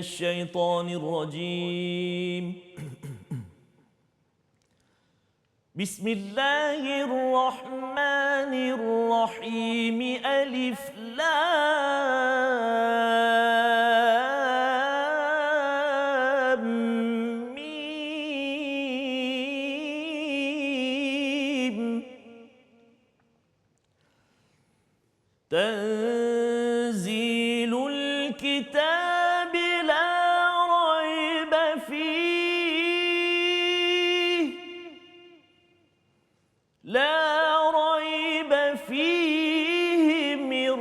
الشيطان الرجيم بسم الله الرحمن الرحيم ألف لام ميم تنزيل الكتاب لا ريب فيه من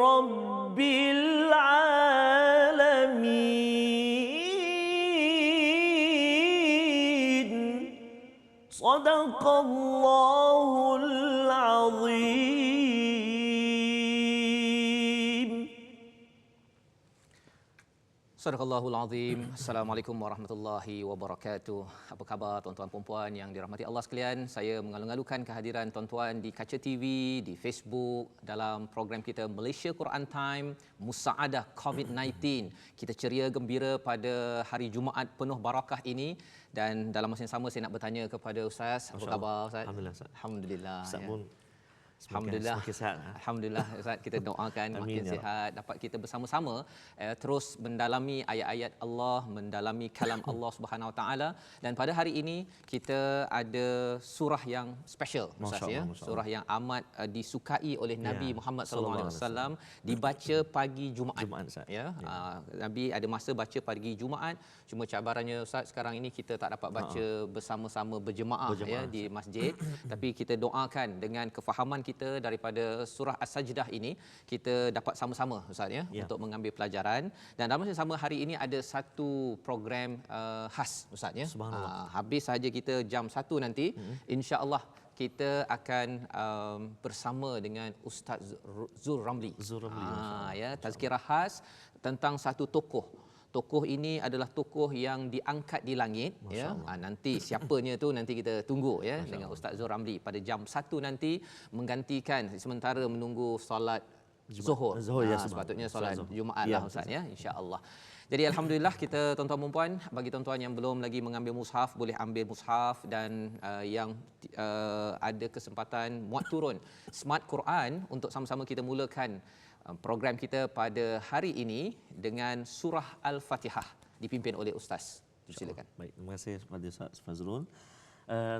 رب العالمين صدق الله العظيم. Sadaqallahul Azim. Assalamualaikum warahmatullahi wabarakatuh. Apa khabar tuan-tuan dan puan yang dirahmati Allah sekalian? Saya mengalu-alukan kehadiran tuan-tuan di Kaca TV, di Facebook dalam program kita Malaysia Quran Time Musaadah COVID-19. Kita ceria gembira pada hari Jumaat penuh barakah ini, dan dalam masa yang sama saya nak bertanya kepada Ustaz. Apa khabar Ustaz? Alhamdulillah Ustaz. Alhamdulillah. Ustaz ya. pun Alhamdulillah. semakin sihat. Alhamdulillah Ustaz, kita doakan makin sihat, dapat kita bersama-sama terus mendalami ayat-ayat Allah, mendalami kalam Allah Subhanahu Wa Taala. Dan pada hari ini kita ada surah yang special Ustaz, ya. Surah yang amat disukai oleh Nabi Muhammad sallallahu alaihi wasallam, dibaca pagi Jumaat. Ya. Nabi ada masa baca pagi Jumaat, cuma cabarannya Ustaz sekarang ini kita tak dapat baca bersama-sama berjemaah ya di masjid. Tapi kita doakan dengan kefahaman kita daripada surah As-Sajdah ini, kita dapat sama-sama Ustaz ya untuk mengambil pelajaran. Dan dalam masa yang sama hari ini ada satu program khas Ustaz ya. Habis saja kita jam 1 nanti, insya-Allah kita akan bersama dengan Ustaz Zul Ramli. Ya, tazkirah khas tentang satu tokoh. Tokoh ini adalah tokoh yang diangkat di langit. Ya. Nanti siapanya tu nanti kita tunggu ya dengan Ustaz Zul Ramli pada jam 1 nanti, menggantikan sementara menunggu solat Zuhur. Ya, sepatutnya solat Jumaat lah Ustaz ya, insya-Allah. Jadi alhamdulillah kita tuan-tuan dan puan, bagi tuan-tuan yang belum lagi mengambil mushaf boleh ambil mushaf, dan yang ada kesempatan muat turun Smart Quran untuk sama-sama kita mulakan program kita pada hari ini dengan surah Al-Fatihah dipimpin oleh Ustaz. Silakan. Baik, terima kasih kepada Ustaz Fazrul.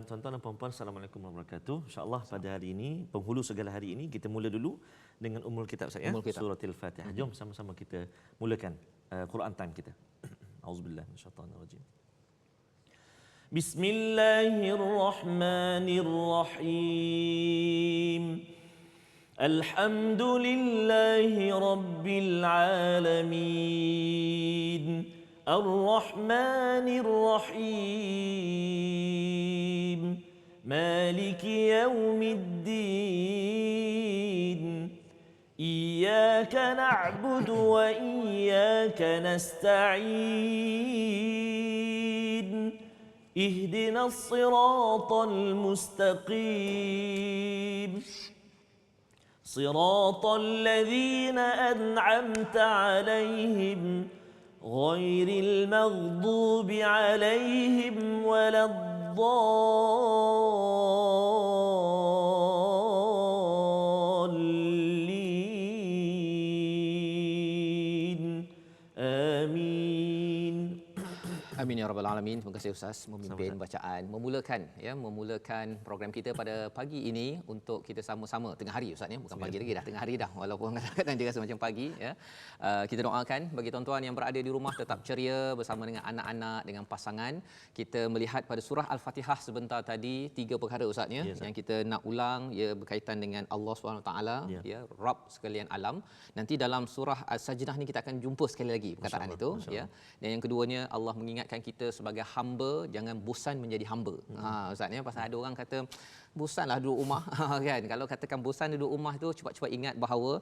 Tuan-tuan dan puan-puan, Assalamualaikum warahmatullahi wabarakatuh. InsyaAllah pada hari ini, penghulu segala hari ini, kita mula dulu dengan Ummul Kitab saya, surah Al-Fatihah. Jom sama-sama kita mulakan Quran time kita. Auzubillah minasyaitanirrajim. Bismillahirrahmanirrahim. الحمد لله رب العالمين الرحمن الرحيم مالك يوم الدين إياك نعبد وإياك نستعين اهدنا الصراط المستقيم صراط الذين أنعمت عليهم غير المغضوب عليهم ولا الضالين آمين. Amin ya rabbal alamin. Terima kasih Ustaz memimpin bacaan, memulakan program kita pada pagi ini untuk kita sama-sama tengah hari Ustaz ya, bukan pagi lagi dah, tengah hari dah, walaupun kadang-kadang dia rasa macam pagi ya. Kita doakan bagi tuan-tuan yang berada di rumah tetap ceria bersama dengan anak-anak, dengan pasangan. Kita melihat pada surah Al-Fatihah sebentar tadi, 3 perkara Ustaz ya yang kita nak ulang, ia berkaitan dengan Allah Subhanahu taala ya, Rabb sekalian alam. Nanti dalam surah As-Sajdah ni kita akan jumpa sekali lagi perkataan itu ya. Dan yang keduanya, Allah mengingatkan kita sebagai hamba jangan bosan menjadi hamba. Ustaz ya, pasal ada orang kata bosanlah duduk rumah kan. Kalau katakan bosan duduk rumah tu, cepat-cepat ingat bahawa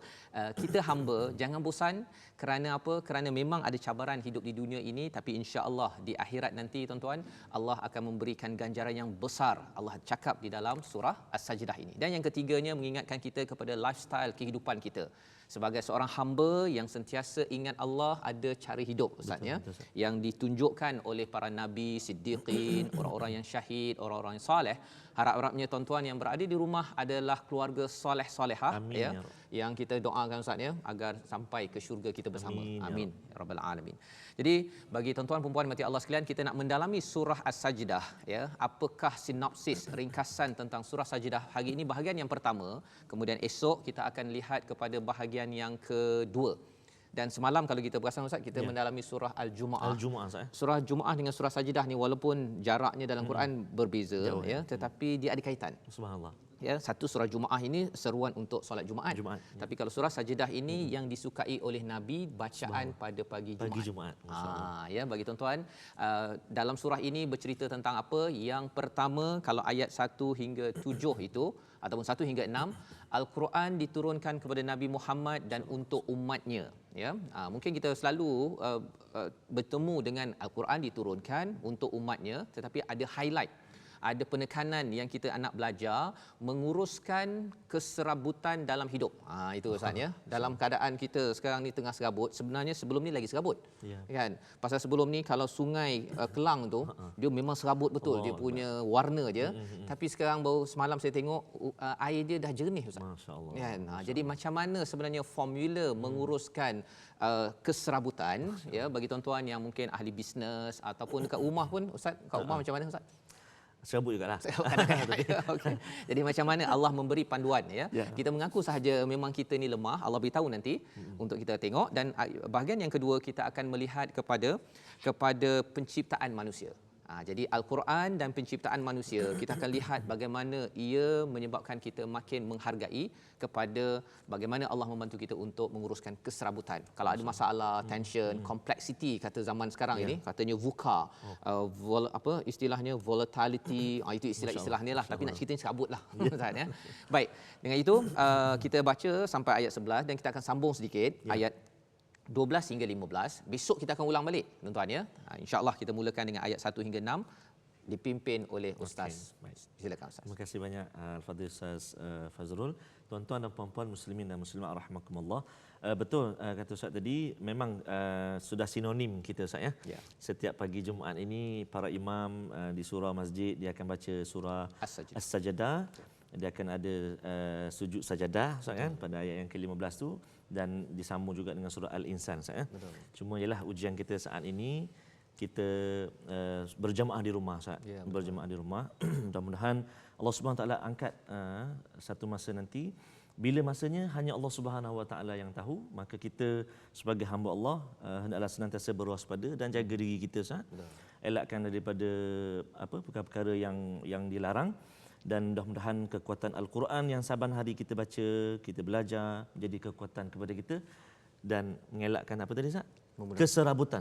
kita hamba jangan bosan kerana apa? Kerana memang ada cabaran hidup di dunia ini, tapi insya-Allah di akhirat nanti tuan-tuan, Allah akan memberikan ganjaran yang besar. Allah cakap di dalam surah As-Sajdah ini. Dan yang ketiganya mengingatkan kita kepada lifestyle kehidupan kita. Sebagai seorang hamba yang sentiasa ingat Allah, ada cara hidup Ustaz ya, yang ditunjukkan oleh para nabi, siddiqin, orang-orang yang syahid, orang-orang yang soleh. Harap-harapnya tuan-tuan yang berada di rumah adalah keluarga soleh-solehah ya, yang kita doakan Ustaz ya, agar sampai ke syurga kita bersama. Amin ya rabbal alamin. Jadi bagi tuan-tuan puan-puan mati Allah sekalian, kita nak mendalami surah As-Sajdah ya. Apakah sinopsis ringkasan tentang surah Sajdah hari ini, bahagian yang pertama, kemudian esok kita akan lihat kepada bahagian yang kedua. Dan semalam kalau kita perasan Ustaz, kita mendalami surah Al-Jumu'ah. Surah Jumu'ah dengan surah Sajdah ni walaupun jaraknya dalam Quran berbeza ya, tetapi dia ada kaitan. Subhanallah. Ya, satu surah Jumu'ah ini seruan untuk solat Jumaat. Tapi kalau surah Sajdah ini yang disukai oleh Nabi bacaan pada pagi Jumaat. Ya, bagi tuan-tuan, dalam surah ini bercerita tentang apa? Yang pertama, kalau ayat 1 hingga 7 itu ataupun 1 hingga 6, Al-Quran diturunkan kepada Nabi Muhammad dan untuk umatnya ya. Mungkin kita selalu bertemu dengan Al-Quran diturunkan untuk umatnya, tetapi ada highlight, ada penekanan yang kita nak belajar menguruskan keserabutan dalam hidup. Itu Ustaz ya. Dalam keadaan kita sekarang ni tengah serabut, sebenarnya sebelum ni lagi serabut. Kan? Pasal sebelum ni kalau sungai Kelang tu dia memang serabut betul, dia punya warna je. Tapi sekarang baru semalam saya tengok air dia dah jernih Ustaz. Masya-Allah. Kan? Jadi macam mana sebenarnya formula menguruskan keserabutan ya, bagi tuan-tuan yang mungkin ahli bisnes ataupun dekat rumah pun Ustaz, kat rumah macam mana Ustaz? Serabut jugalah. Okay. Jadi macam mana Allah memberi panduan ya. Kita mengaku sahaja memang kita ni lemah, Allah beritahu nanti untuk kita tengok. Dan bahagian yang kedua kita akan melihat kepada penciptaan manusia. Jadi Al-Quran dan penciptaan manusia, kita akan lihat bagaimana ia menyebabkan kita makin menghargai kepada bagaimana Allah membantu kita untuk menguruskan keserabutan. Kalau ada masalah, tension, complexity kata zaman sekarang ini, katanya VUCA, istilahnya volatility, itu istilah-istilah ni lah, tapi nak cerita ni serabut lah. Ya. Baik, dengan itu kita baca sampai ayat 11 dan kita akan sambung sedikit ayat 12 hingga 15. Besok kita akan ulang balik tuan-tuan ya. InsyaAllah kita mulakan dengan ayat 1 hingga 6 dipimpin oleh Ustaz. Silakan Ustaz. Terima kasih banyak Al-Fadhil Ustaz Fazrul. Tuan-tuan dan puan-puan muslimin dan muslimat rahimakumullah. Betul kata Ustaz tadi, memang sudah sinonim kita Ustaz ya. Setiap pagi Jumaat ini para imam di surau masjid dia akan baca surah As-Sajdah. Dia akan ada sujud sajadah Ustaz kan pada ayat yang ke-15 tu, dan disambung juga dengan surah Al-Insan Ustaz ya. Cuma ialah ujian kita saat ini kita berjamaah di rumah Ustaz. Berjamaah di rumah. Mudah-mudahan Allah Subhanahu Wa Taala angkat satu masa nanti, bila masanya hanya Allah Subhanahu Wa Taala yang tahu, maka kita sebagai hamba Allah hendaklah senantiasa berwaspada dan jaga diri kita Ustaz. Elakkan daripada perkara-perkara yang dilarang. Dan mudah-mudahan kekuatan Al-Quran yang saban hari kita baca, kita belajar, menjadi kekuatan kepada kita dan mengelakkan apa tadi Ustaz? Keserabutan.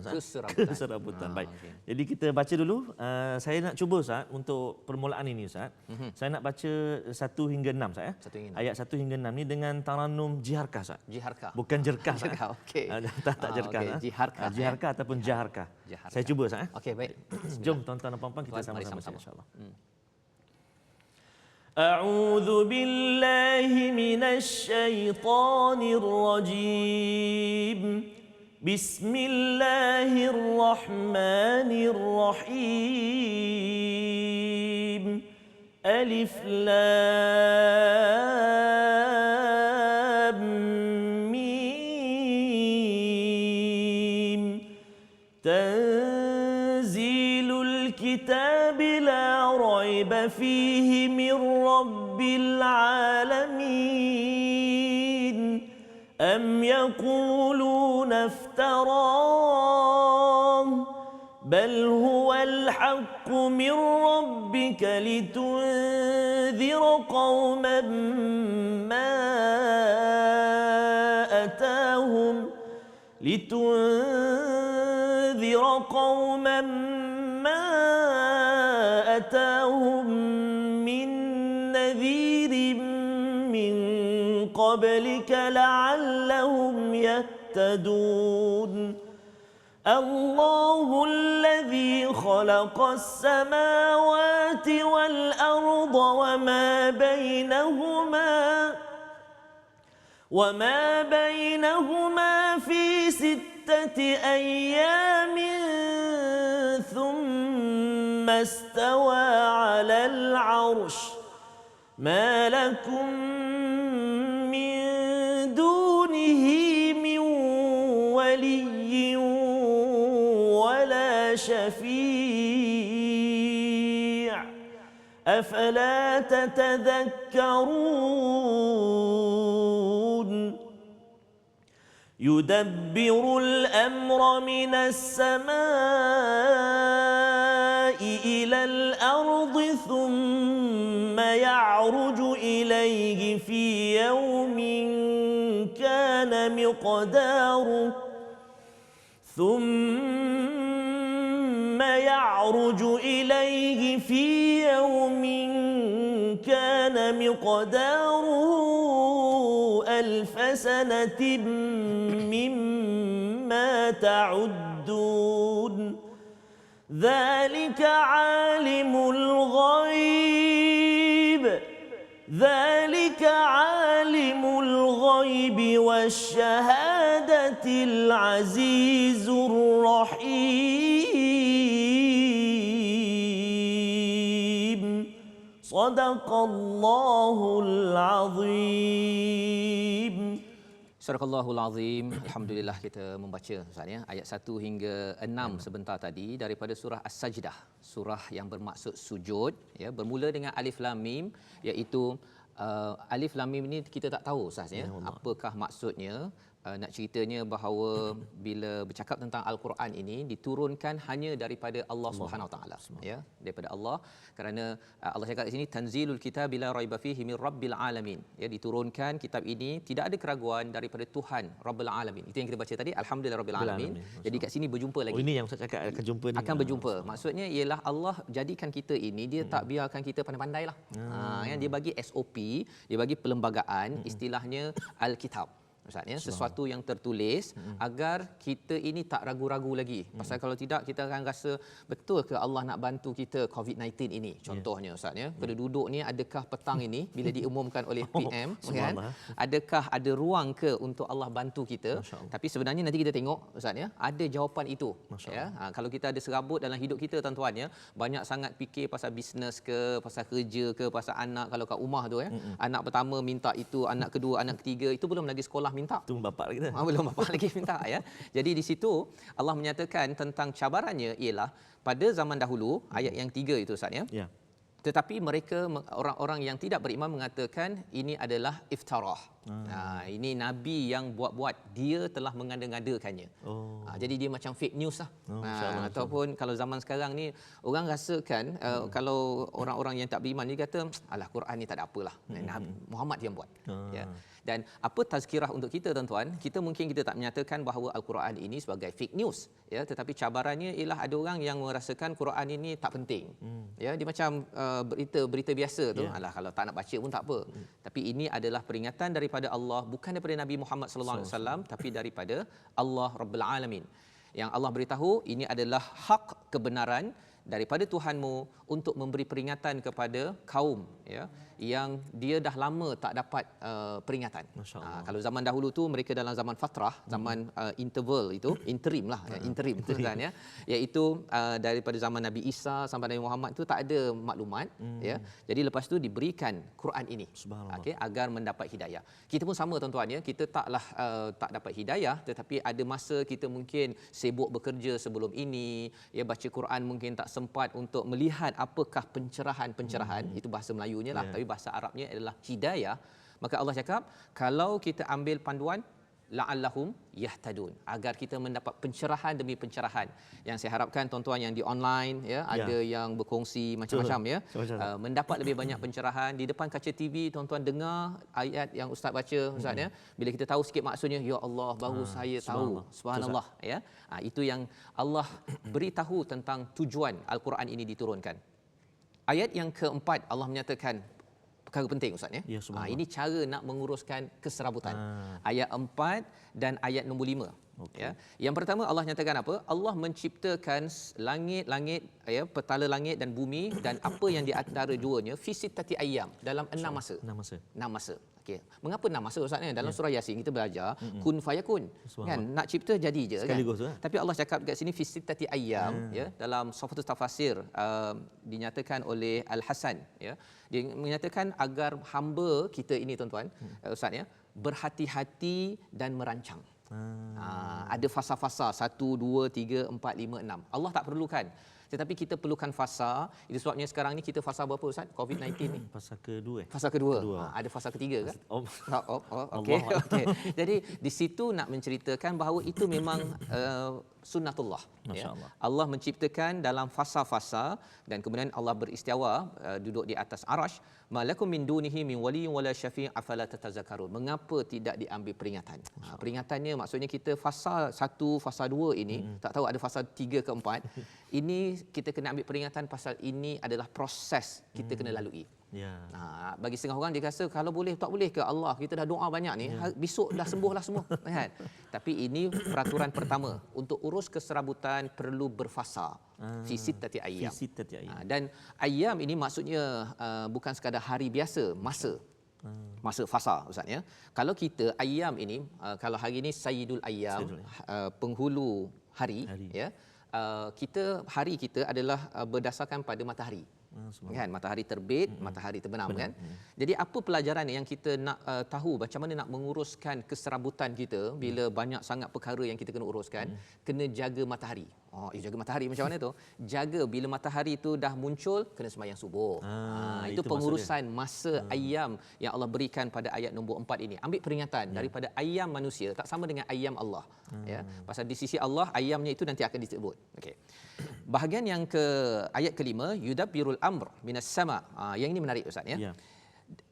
Keserabutan. Baik. Okay. Jadi kita baca dulu. Saya nak cuba Ustaz untuk permulaan ini Ustaz. Saya nak baca 1 hingga 6 Ustaz ya. Ayat 1 hingga 6 ni dengan taranum jiharkah Ustaz. Jiharkah. Bukan jerkah. Okey. Tak jerkah. Okay. Jiharkah. Jiharkah ataupun jaharkah. Saya cuba Ustaz ya. Okey, baik. Jom tuan-tuan dan puan-puan kita sama-sama insya-Allah. أعوذ بالله من الشيطان الرجيم بسم الله الرحمن الرحيم ألف لام ميم تنزيل الكتاب لا ريب فيه من رب العالمين أم يقولون افتراه بل هو الحق من ربك لتنذر قوما ما أتاهم من قبلك لعلهم يهتدون الله الذي خلق السماوات والأرض وما بينهما في 6 أيام ثم استوى على العرش ما لكم من دونه من ولي ولا شفيع أفلا تتذكرون يدبر الأمر من السماء إلى الأرض ثم يعرج إليه في يوم كان مقداره ثم يعرج إليه في يوم كان مقداره 1000 سنة مما تعدون ذلك عالم الغيب والشهادة العزيز الرحيم صدق الله العظيم. Surahul Azim. Alhamdulillah kita membaca Ustaz ya ayat 1 hingga 6 sebentar tadi daripada surah As-Sajdah, surah yang bermaksud sujud ya, bermula dengan alif lam mim, iaitu alif lam mim ni kita tak tahu Ustaz ya apakah maksudnya. Nak ceritanya bahawa bila bercakap tentang al-Quran ini diturunkan hanya daripada Allah Subhanahu Wa Taala ya, daripada Allah, kerana Allah cakap di sini tanzilul kitab la raiba fihi min rabbil alamin ya, diturunkan kitab ini tidak ada keraguan daripada Tuhan Rabbul Alamin. Itu yang kita baca tadi, alhamdulillah rabbil alamin. Jadi kat sini berjumpa lagi. Ini yang Ustaz cakap akan jumpa ni. Akan berjumpa. Maksudnya ialah Allah jadikan kita ini, dia tak biarkan kita pandai-pandailah. Yang dia bagi SOP, dia bagi perlembagaan, istilahnya al-kitab. Ustaz ya, sesuatu yang tertulis agar kita ini tak ragu-ragu lagi. Pasal kalau tidak kita akan rasa betul ke Allah nak bantu kita COVID-19 ini contohnya Ustaz ya. Penduduk ni adakah petang ini bila diumumkan oleh PM kan, adakah ada ruang ke untuk Allah bantu kita? Tapi sebenarnya nanti kita tengok Ustaz ya, ada jawapan itu ya. Kalau kita ada serabut dalam hidup kita tuan-tuan ya, banyak sangat fikir pasal bisnes ke, pasal kerja ke, pasal anak. Kalau kat rumah tu ya, anak pertama minta itu, anak kedua, anak ketiga, itu belum lagi sekolah minta. Tu bapak kita. Belum bapak lagi minta ya. Jadi di situ Allah menyatakan tentang cabarannya ialah pada zaman dahulu, ayat yang 3 itu Ustaz ya. Ya. Tetapi mereka, orang-orang yang tidak beriman mengatakan ini adalah iftarah. Ini Nabi yang buat-buat, dia telah mengada-ngadakannya. Jadi dia macam fake news lah. Ataupun kalau zaman sekarang ni orang rasakan kalau orang-orang yang tak beriman ni kata alah Quran ni tak ada apalah. Muhammad yang buat. Ya. Dan apa tazkirah untuk kita tuan-tuan, kita tak menyatakan bahawa al-Quran ini sebagai fake news ya, tetapi cabarannya ialah ada orang yang merasakan Quran ini tak penting. Ya, dia macam berita biasa tu. Alah kalau tak nak baca pun tak apa. Tapi ini adalah peringatan daripada Allah, bukan daripada Nabi Muhammad sallallahu alaihi wasallam, tapi daripada Allah Rabbul Alamin. Yang Allah beritahu ini adalah hak kebenaran daripada Tuhanmu untuk memberi peringatan kepada kaum ya yang dia dah lama tak dapat peringatan. Kalau zaman dahulu tu mereka dalam zaman fatrah, zaman interval itu, interim lah, interim tu kan ya, iaitu daripada zaman Nabi Isa sampai Nabi Muhammad tu tak ada maklumat ya. Jadi lepas tu diberikan Quran ini okey agar mendapat hidayah. Kita pun sama tuan-tuan ya, kita taklah tak dapat hidayah, tetapi ada masa kita mungkin sibuk bekerja sebelum ini ya, baca Quran mungkin tak sempat untuk melihat apakah pencerahan itu bahasa Melayunya lah, tapi bahasa Arabnya adalah hidayah. Maka Allah cakap kalau kita ambil panduan la'allahum yahtadun, agar kita mendapat pencerahan demi pencerahan. Yang saya harapkan tuan-tuan yang di online ya, ada yang berkongsi macam-macam ya, mendapat lebih banyak pencerahan. Di depan kaca TV tuan-tuan dengar ayat yang ustaz baca ustaz ya, bila kita tahu sikit maksudnya, ya Allah baru saya tahu, subhanallah ya. Itu yang Allah beritahu tentang tujuan al-Quran ini diturunkan. Ayat yang keempat Allah menyatakan perkara penting Ustaz ya. Ya, subhanallah. Ini cara nak menguruskan keserabutan. Ayat 4 dan ayat nombor 5. Okey. Ya. Yang pertama Allah nyatakan apa? Allah menciptakan langit-langit, ya, petala langit dan bumi dan apa yang di antara duanya fi sittati ayyam, dalam 6 masa. 6 masa. 6 masa. Okey. Mengapa 6 masa Ustaz ni? Dalam surah Yasin kita belajar kun fayakun. Kan nak cipta jadi je Sekaligus, kan. kan? Tapi Allah cakap dekat sini fi sittati ayyam, ya, dalam Safatul Tafasir dinyatakan oleh Al-Hasan, ya. Dia menyatakan agar hamba kita ini tuan-tuan, Ustaz ya, berhati-hati dan merancang. Ada fasa-fasa 1, 2, 3, 4, 5, 6. Allah tak perlukan. Tetapi kita perlukan fasa. Itu sebabnya sekarang ni kita fasa berapa Ustaz? COVID-19 ni. Fasa kedua. Fasa kedua. Ada fasa ketiga ke? Okey. Okey. Jadi di situ nak menceritakan bahawa itu memang sunnatullah. Ya. Allah menciptakan dalam fasa-fasa dan kemudian Allah beristiawa duduk di atas arash. Malakum min dunihi min waliyyin wala syafi' afala tatazakkarun. Mengapa tidak diambil peringatan? Peringatannya maksudnya kita fasa 1, fasa 2 ini, tak tahu ada fasa 3 ke 4. Ini kita kena ambil peringatan pasal ini adalah proses kita kena lalui. Ya. Bagi setengah orang dia rasa kalau boleh tak boleh ke Allah, kita dah doa banyak ni, besok dah sembuhlah semua kan. Tapi ini peraturan pertama, untuk urus keserabutan perlu berfasa fi sittati ayyam. Dan ayyam ini maksudnya bukan sekadar hari biasa, masa fasa Ustaz ya. Kalau kita ayyam ini, kalau hari ini Sayyidul Ayyam, penghulu hari. Ya. Kita hari kita adalah berdasarkan pada matahari. Kan, matahari terbit, matahari terbenam. Kan. Jadi apa pelajaran yang kita nak tahu macam mana nak menguruskan keserabutan kita bila banyak sangat perkara yang kita kena uruskan? Kena jaga matahari. Jaga matahari macam mana tu? Jaga bila matahari tu dah muncul, kena sembahyang subuh. Itu pengurusan masa ayyam yang Allah berikan pada ayat nombor 4 ini. Ambil peringatan daripada ayyam manusia tak sama dengan ayyam Allah. Ya, pasal di sisi Allah ayyamnya itu nanti akan disebut. Okey. Bahagian yang ke ayat kelima, yudabbirul amr minas sama. Yang ini menarik Ustaz ya.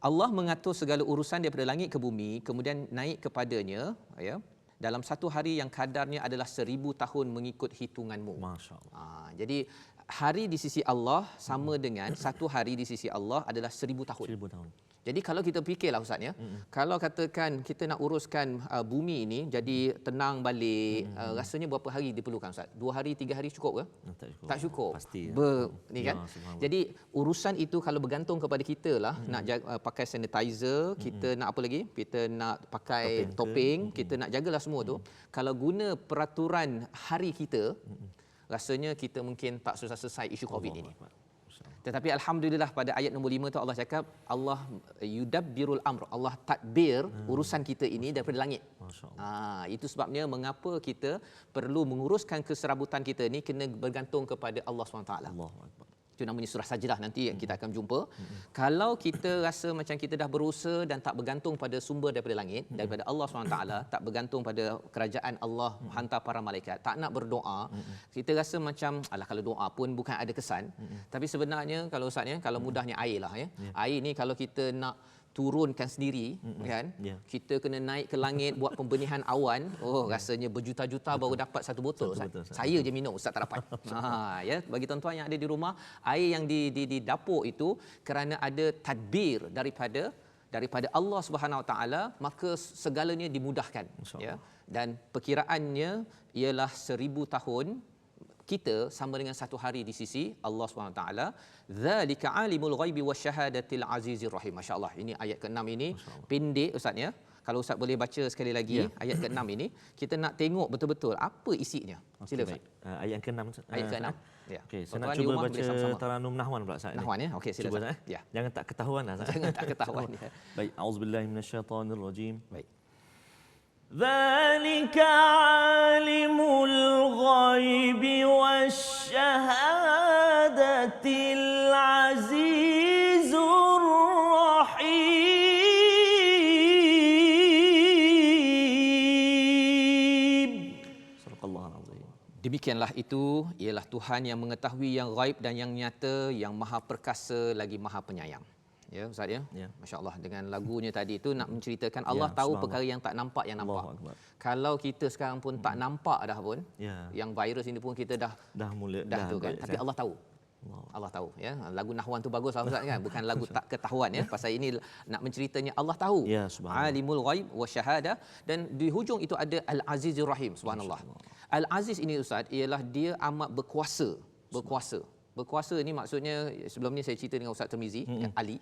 Allah mengatur segala urusan daripada langit ke bumi, kemudian naik kepadanya, ya, dalam satu hari yang kadarnya adalah 1000 tahun mengikut hitunganmu. Masya-Allah. Jadi hari di sisi Allah sama dengan satu hari di sisi Allah adalah 1000 tahun. 1000 tahun. Jadi kalau kita fikirlah Ustaz ya, kalau katakan kita nak uruskan bumi ini jadi tenang balik, rasanya berapa hari diperlukan Ustaz? 2 hari, 3 hari cukup ke? Tak cukup. Pasti. Ni kan. Jadi urusan itu kalau bergantung kepada kita lah, nak pakai sanitizer, kita nak apa lagi? Kita nak pakai topeng, kita nak jagalah semua tu. Kalau guna peraturan hari kita, rasanya kita mungkin tak selesai isu COVID ini. Tetapi alhamdulillah pada ayat nombor 5 tu Allah cakap Allah yudabbirul amr, Allah tadbir urusan kita ini daripada langit. Itu sebabnya mengapa kita perlu menguruskan keserabutan kita ni kena bergantung kepada Allah SWT. Allahuakbar. Itu namanya surah Sajdah nanti yang kita akan jumpa. Kalau kita rasa macam kita dah berusaha dan tak bergantung pada sumber daripada langit, daripada Allah SWT, tak bergantung pada kerajaan Allah hantar para malaikat, tak nak berdoa, kita rasa macam alah kalau doa pun bukan ada kesan. Tapi sebenarnya kalau Ustaz ya, kalau mudahnya air lah ya. Air ni kalau kita nak turunkan sendiri kan, kita kena naik ke langit buat pembenihan awan, rasanya berjuta-juta baru dapat satu botol. Saya je minum, Ustaz tak dapat. Ya, bagi tuan-tuan yang ada di rumah, air yang di dapur itu kerana ada tadbir daripada Allah Subhanahu Wa Taala, maka segalanya dimudahkan. Ya, dan perkiraannya ialah 1000 tahun kita sama dengan satu hari di sisi Allah SWT. Zalika alimul ghaibi wasyahadatil azizir rahim. Masya-Allah. Ini ayat ke-6 ini pendek Ustaz ya. Kalau Ustaz boleh baca sekali lagi ayat ke-6 ini, kita nak tengok betul-betul apa isinya. Sila Ustaz. Ayat ke-6. Ayat ke-6. Ya. Okey, saya nak cuba baca Taranum Nahwan pula Ustaz. Nahwan ya. Okey, sila Ustaz. Ya. Jangan tak ketahuanlah Ustaz. Jangan tak ketahuan. Baik, auzubillahi minasyaitonirrajim. Baik. ذلك عالم الغيب والشهادة العزيز الرحيم. Subhanallah azim. Demikianlah itu ialah Tuhan yang mengetahui yang gaib dan yang nyata, yang maha perkasa lagi maha penyayang. Ya Ustaz ya. Masya-Allah, dengan lagunya tadi itu nak menceritakan Allah tahu perkara yang tak nampak yang nampak. Kalau kita sekarang pun tak nampak dah pun, yang virus ini pun kita dah mula tu kan. Tapi Allah tahu. Allah tahu ya. Lagu Nahwan tu bagus Ustaz kan, bukan lagu tak ketahuan ya. Pasal ini nak menceritanya Allah tahu. Ya, subhanallah. Alimul ghaib wa syahadah, dan di hujung itu ada Al-Azizur Rahim. Subhanallah. Al-Aziz ini Ustaz ialah dia amat berkuasa. Berkuasa ni maksudnya, sebelum ni saya cerita dengan Ustaz Tirmizi yang Ali.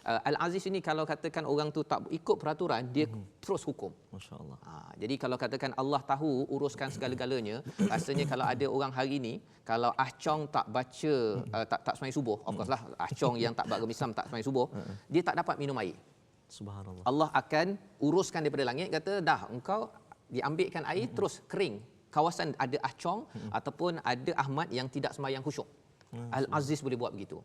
Al-Aziz ini kalau katakan orang tu tak ikut peraturan, dia terus hukum. Masya-Allah. Jadi kalau katakan Allah tahu uruskan segala-galanya, rasanya kalau ada orang hari ini, kalau Ah Chong tak baca tak sembahyang subuh, of course lah Ah Chong yang tak beragama Islam tak sembahyang subuh, dia tak dapat minum air. Subhanallah. Allah akan uruskan daripada langit, kata dah engkau diambilkan air terus kering. Kawasan ada Ah Chong ataupun ada Ahmad yang tidak sembahyang khusyuk. Al-Aziz boleh buat begitu.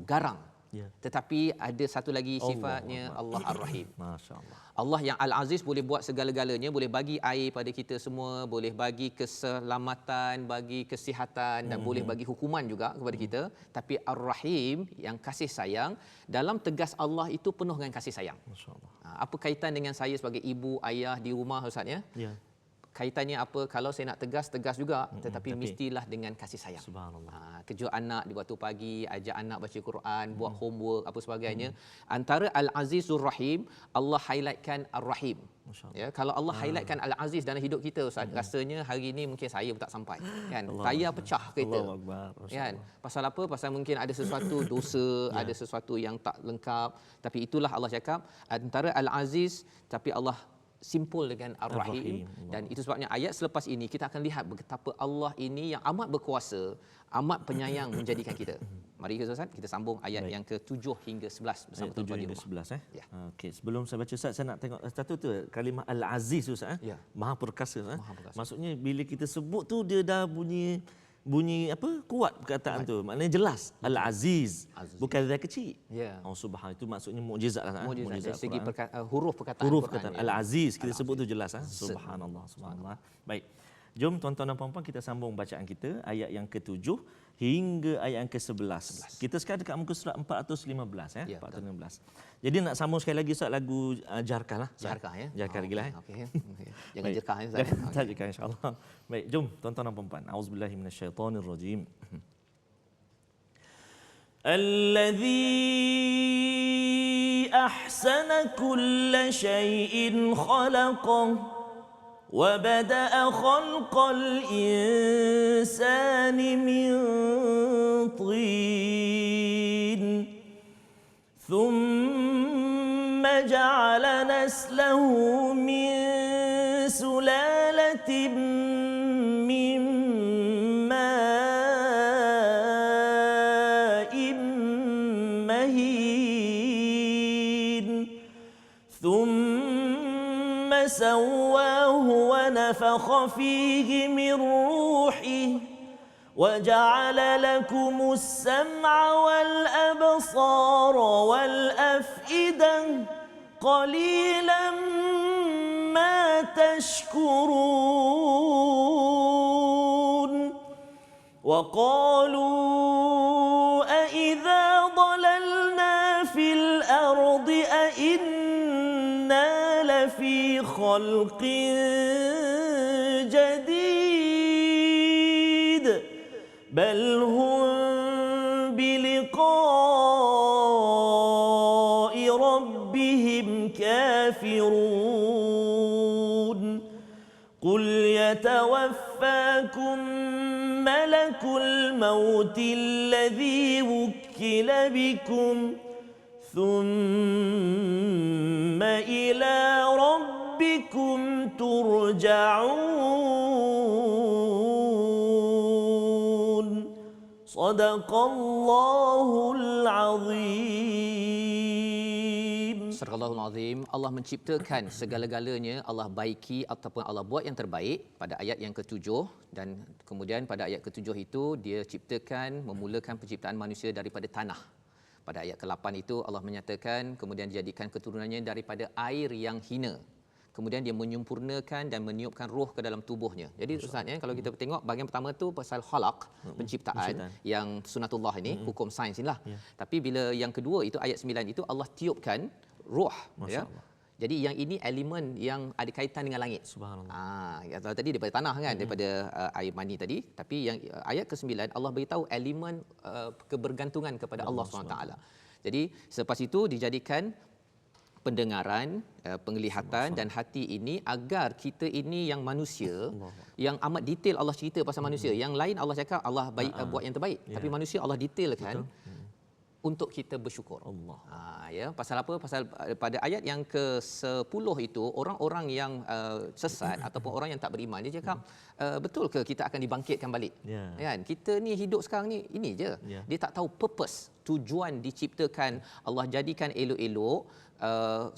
Garang. Ya. Tetapi ada satu lagi sifatnya Allah Ar-Rahim. Masya-Allah. Allah yang Al-Aziz boleh buat segala-galanya, boleh bagi air pada kita semua, boleh bagi keselamatan, bagi kesihatan, dan boleh bagi hukuman juga kepada kita. Tapi Ar-Rahim yang kasih sayang, dalam tegas Allah itu penuh dengan kasih sayang. Masya-Allah. Apa kaitan dengan saya sebagai ibu, ayah di rumah Ustaz ya? Ya. Kaitannya apa? Kalau saya nak tegas juga, tetapi mestilah dengan kasih sayang. Subhanallah. Kejut anak di waktu pagi, ajak anak baca Quran, buat homework apa sebagainya. Antara Al-Azizur Rahim, Allah highlightkan Ar-Rahim. Ya, kalau Allah highlightkan Al-Aziz dalam hidup kita Ustaz, rasanya hari ini mungkin saya pun tak sampai. Kan? Tayar pecah kereta. Kan? Pasal apa? Pasal mungkin ada sesuatu dosa, ada sesuatu yang tak lengkap. Tapi itulah Allah cakap, antara Al-Aziz tapi Allah simpul dengan Ar-Rahim. Dan itu sebabnya ayat selepas ini kita akan lihat betapa Allah ini yang amat berkuasa, amat penyayang menjadikan kita. Mari Ustaz, kita sambung ayat yang ke-7 hingga 11 bersama tuan-tuan di rumah. 11 Ya. Okey, sebelum saya baca Ustaz, saya nak tengok satu tu kalimah Al-Aziz Ustaz. Ya. Maha perkasa. Maha perkasa. Maksudnya bila kita sebut tu dia dah bunyi apa, kuat perkataan tu, maknanya jelas. Al-Aziz, bukan zat kecil. Ya. Subhanallah, itu maksudnya mukjizat lah. Mukjizat dari segi huruf perkataan Quran. Al-Aziz kita sebut tu jelas. Subhanallah. Baik, jom tuan-tuan dan puan-puan kita sambung bacaan kita ayat yang ke-7 hingga ayat yang ke-11. Kita sekarang dekat muka surat 415 ya, 415. Jadi nak sambung sekali lagi Ustaz lagu Jarkah lah. Jarkah ya. Jarkah lagi lah. Okey. Jangan jerkah ya Ustaz. Jangan jerkah insya-Allah. Baik, jom tuan-tuan dan puan-puan. Auzubillahi minasyaitonirrajim. الذي أحسن كل شيء خلقه وبدأ خلق الإنسان من طين ثم جعل نسله من سلالة من ماء مهين ثم سواه ونفخ فيه من روحه وجعل لكم السمع والأبصار والأفئدة قليلا ما تشكرون وقالوا أإذا ضللنا في الأرض أإنا لفي خلق جديد بل هم بلقاء ربهم كافرون قل يتوفاكم ملك الموت الذي وكل بكم ثم إلى ربكم ترجعون صدق الله العظيم. Surahul Azim. Allah menciptakan segala-galanya, Allah baiki ataupun Allah buat yang terbaik pada ayat yang ke-7, dan kemudian pada ayat ke-7 itu dia ciptakan, memulakan penciptaan manusia daripada tanah. Pada ayat ke-8 itu Allah menyatakan kemudian dijadikan keturunannya daripada air yang hina. Kemudian dia menyempurnakan dan meniupkan roh ke dalam tubuhnya. Jadi Ustaz ya, kalau kita tengok bahagian pertama tu pasal khalaq, penciptaan yang sunatullah ini, hukum sains inilah. Tapi bila yang kedua itu ayat 9 itu Allah tiupkan roh ya. Jadi yang ini elemen yang ada kaitan dengan langit. Subhanallah. Kalau tadi daripada tanah kan, daripada air mani tadi, tapi yang ayat ke-9 Allah beritahu elemen kebergantungan kepada Allah SWT. Jadi selepas itu dijadikan pendengaran, penglihatan dan hati ini agar kita ini yang manusia yang amat detail Allah cerita pasal manusia. Yang lain Allah cakap Allah baik buat yang terbaik, tapi manusia Allah detailkan untuk kita bersyukur. Ya, pasal apa? Pasal pada ayat yang ke-10 itu orang-orang yang sesat ataupun orang yang tak beriman dia cakap betul ke kita akan dibangkitkan balik? Kan? Kita ni hidup sekarang ni ini je. Dia tak tahu purpose, tujuan diciptakan Allah jadikan elok-elok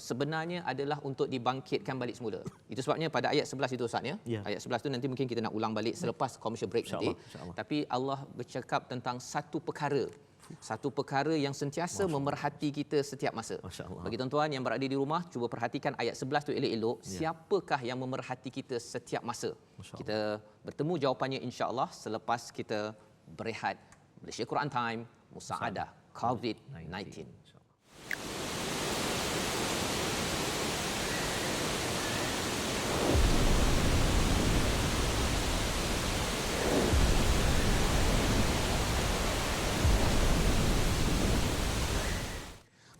sebenarnya adalah untuk dibangkitkan balik semula. Itu sebabnya pada ayat 11 itu Ustaz ya. Ayat 11 tu nanti mungkin kita nak ulang balik selepas commercial break nanti. Tapi Allah bercakap tentang satu perkara yang sentiasa memerhati kita setiap masa. Bagi tuan-tuan yang berada di rumah, cuba perhatikan ayat 11 tu elok-elok. Siapakah yang memerhati kita setiap masa? Kita bertemu jawapannya insya-Allah selepas kita berehat. Malaysia Quran Time, Musaadah COVID-19.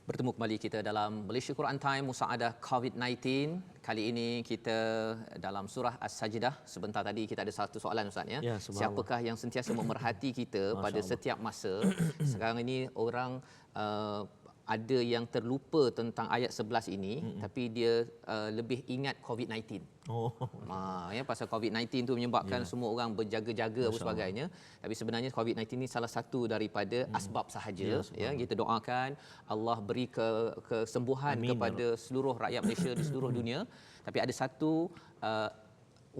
Bertemu kembali kita dalam Malaysia Quran Time Musaadah COVID-19. Kali ini kita dalam surah As-Sajdah. Sebentar tadi kita ada satu soalan Ustaz ya. Siapakah yang sentiasa memerhati kita pada setiap masa? Sekarang ini orang ada yang terlupa tentang ayat 11 ini, tapi dia lebih ingat COVID-19. Ya, pasal COVID-19 tu menyebabkan semua orang berjaga-jaga dan sebagainya. Tapi sebenarnya COVID-19 ni salah satu daripada asbab sahaja. Ya, kita doakan Allah beri kesembuhan kepada seluruh rakyat Malaysia di seluruh dunia. Tapi ada satu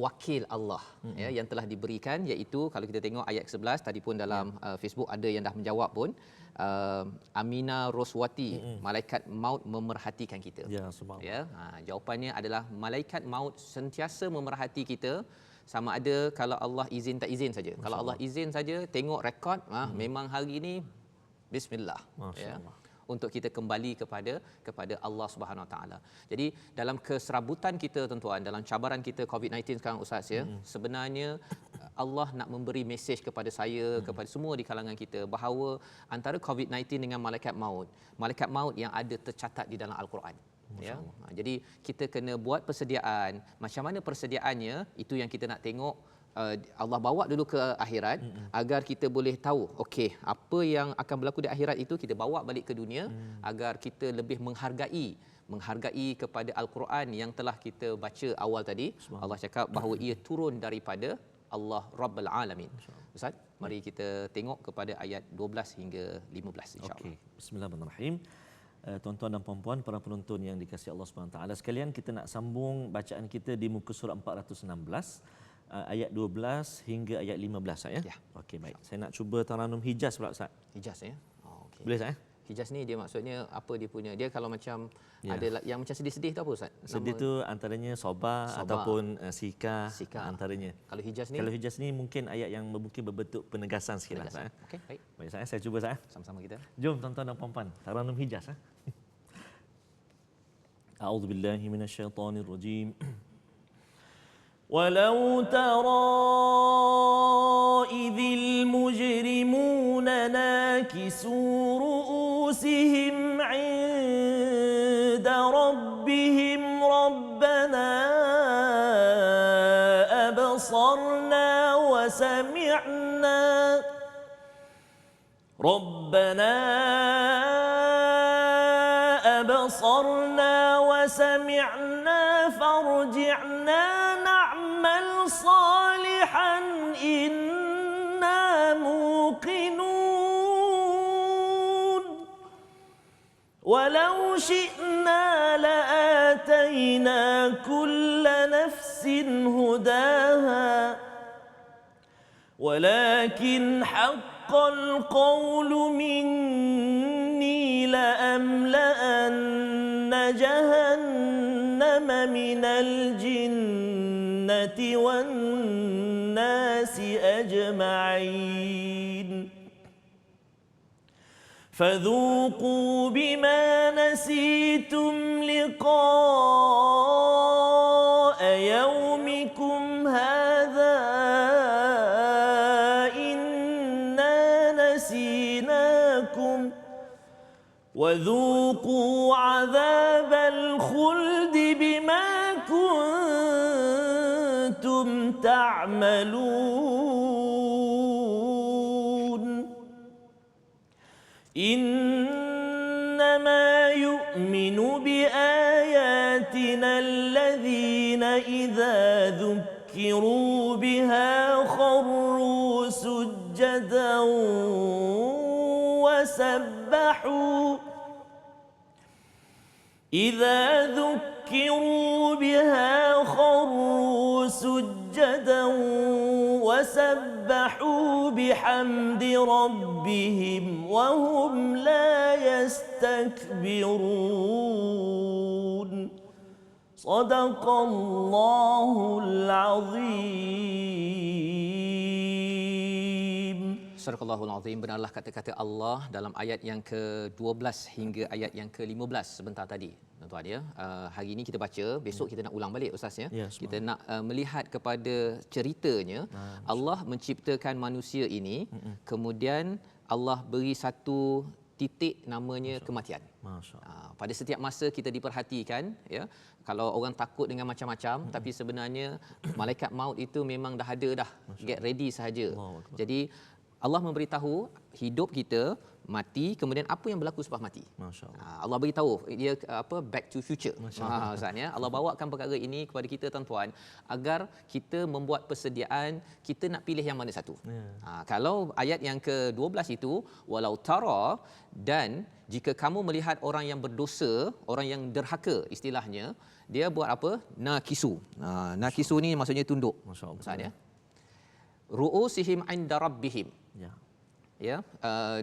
wakil Allah ya yang telah diberikan, iaitu kalau kita tengok ayat 11 tadi pun dalam Facebook ada yang dah menjawab pun. Amina Roswati, malaikat maut memerhatikan kita. Jawapannya adalah malaikat maut sentiasa memerhati kita, sama ada kalau Allah izin tak izin saja. Kalau Allah izin saja, tengok rekod, memang hari ini bismillah ya, untuk kita kembali kepada Allah Subhanahu Wa Taala. Jadi dalam keserabutan kita tuan-tuan, dalam cabaran kita COVID-19 sekarang Ustaz ya, sebenarnya Allah nak memberi mesej kepada saya, kepada semua di kalangan kita, bahawa antara COVID-19 dengan malaikat maut yang ada tercatat di dalam Al-Quran. Ya. Jadi kita kena buat persediaan. Macam mana persediaannya, itu yang kita nak tengok. Allah bawa dulu ke akhirat agar kita boleh tahu okey apa yang akan berlaku di akhirat itu kita bawa balik ke dunia agar kita lebih menghargai kepada Al-Quran yang telah kita baca awal tadi. Allah cakap bahawa ia turun daripada Allah Rabbul Alamin. Ustaz, mari kita tengok kepada ayat 12 hingga 15 insya-Allah. Bismillahirrahmanirrahim. Tuan-tuan dan puan-puan, para penonton yang dikasihi Allah Subhanahu Wa Taala sekalian, kita nak sambung bacaan kita di muka surah 416. Ayat 12 hingga ayat 15 ya. Okey, baik. Saya nak cuba Taranum Hijaz pula Ustaz. Hijaz ya. Okey. Boleh Ustaz? Hijaz ni dia maksudnya apa dia punya? Dia kalau macam ada yang macam sedih-sedih tu apa Ustaz? Sedih tu antaranya soba ataupun sika antaranya. Kalau Hijaz ni mungkin ayat yang mungkin berbentuk penegasan sikitlah Ustaz. Okey, baik. Baik saya cuba Ustaz. Sama-sama kita. Jom tuan-tuan dan puan-puan, Taranum Hijaz. A'udzubillahi minasyaitonirrajim. ولو ترى إذ المجرمون ناكسوا رؤوسهم عند ربهم ربنا أبصرنا وسمعنا فارجعنا نعمل صالحا إنا موقنون ولو شئنا لآتينا كل نفس هداها ولكن حق القول مني لأملأن جهنم من الجنة والناس أجمعين فذوقوا بما نسيتم لقاء يومكم هذا إنا نسيناكم وذوقوا عذاب الخلد بما كنتم تعملون إنما يؤمن بآياتنا الذين إذا ذكروا بها خروا سجدا وسبحوا إذا ذكروا بها خروا سجدا وسبحوا بحمد ربهم وهم لا يستكبرون صدق الله العظيم. Surahul Azim, benarlah kata-kata Allah dalam ayat yang ke-12 hingga ayat yang ke-15 sebentar tadi. Tuan-tuan ya, hari ini kita baca, besok kita nak ulang balik Ustaz ya. Kita nak melihat kepada ceritanya. Allah menciptakan manusia ini, kemudian Allah beri satu titik namanya kematian. Pada setiap masa kita diperhatikan ya. Kalau orang takut dengan macam-macam, tapi sebenarnya malaikat maut itu memang dah ada dah, get ready sahaja. Jadi Allah memberitahu hidup kita, mati, kemudian apa yang berlaku selepas mati. Allah beritahu dia back to future. Ustaz ya. Allah bawakan perkara ini kepada kita tuan-tuan agar kita membuat persediaan, kita nak pilih yang mana satu. Kalau ayat yang ke-12 itu walau tara, dan jika kamu melihat orang yang berdosa, orang yang derhaka istilahnya, dia buat apa? Nakisu. Nakisu ni maksudnya tunduk. Ustaz ya. Ru'usihim 'inda rabbihim. Ya,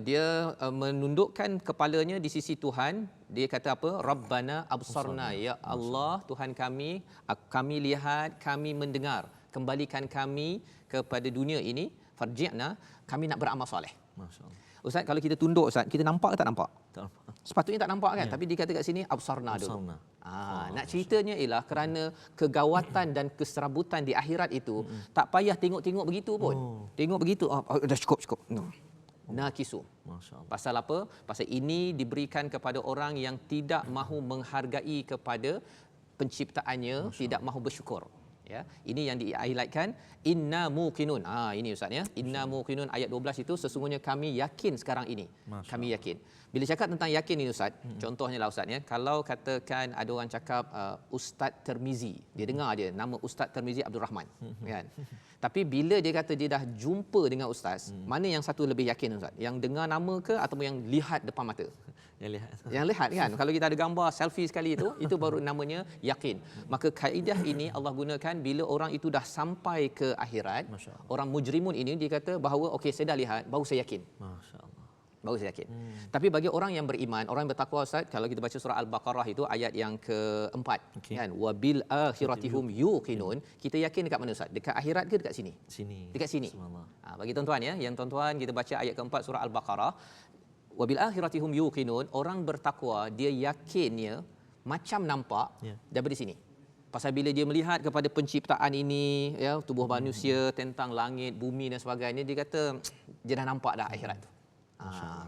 dia menundukkan kepalanya di sisi Tuhan. Dia kata apa? Rabbana absarna, ya Allah Tuhan kami lihat, kami mendengar, kembalikan kami kepada dunia ini, farji'na, kami nak beramal soleh. Masya-Allah. Ustaz, kalau kita tunduk Ustaz, kita nampak ke tak nampak? Tak nampak. Sepatutnya tak nampak kan? Tapi dikata kat sini absarna dulu. Nak ceritanya ialah kerana kegawatan dan keserabutan di akhirat itu, tak payah tengok-tengok begitu pun. Tengok begitu, dah cukup. No. Nakisu. Pasal apa? Pasal ini diberikan kepada orang yang tidak mahu menghargai kepada penciptaannya, tidak mahu bersyukur. Ya, ini yang di-highlightkan, inna muqinun. Ini Ustaz ya. Inna muqinun ayat 12 itu sesungguhnya kami yakin sekarang ini. Kami yakin. Bila cakap tentang yakin ini Ustaz, contohnya lah Ustaz ya, kalau katakan ada orang cakap Ustaz Tirmizi, dia dengar dia nama Ustaz Tirmizi Abdul Rahman, kan. Tapi bila dia kata dia dah jumpa dengan ustaz, mana yang satu lebih yakin Ustaz? Yang dengar nama ke ataupun yang lihat depan mata? Yang lihat kan. Kalau kita ada gambar selfie sekali itu baru namanya yakin. Maka kaedah ini Allah gunakan bila orang itu dah sampai ke akhirat. Orang mujrimun ini dia kata bahawa okey saya dah lihat, baru saya yakin. Masya-Allah. Baru saya yakin. Tapi bagi orang yang beriman, orang yang bertakwa Ustaz, kalau kita baca surah Al-Baqarah itu ayat yang ke-4 kan, wabil akhiratihum yuqinun, kita yakin dekat mana Ustaz? Dekat akhirat ke dekat sini? Dekat sini. Bagi tuan-tuan ya, yang tuan-tuan kita baca ayat ke-4 surah Al-Baqarah, wabil akhiratihum yuqinun, orang bertakwa dia yakinnya macam nampak daripada sini. Pasal bila dia melihat kepada penciptaan ini ya, tubuh manusia, tentang langit, bumi dan sebagainya, dia kata dia dah nampak dah akhirat tu.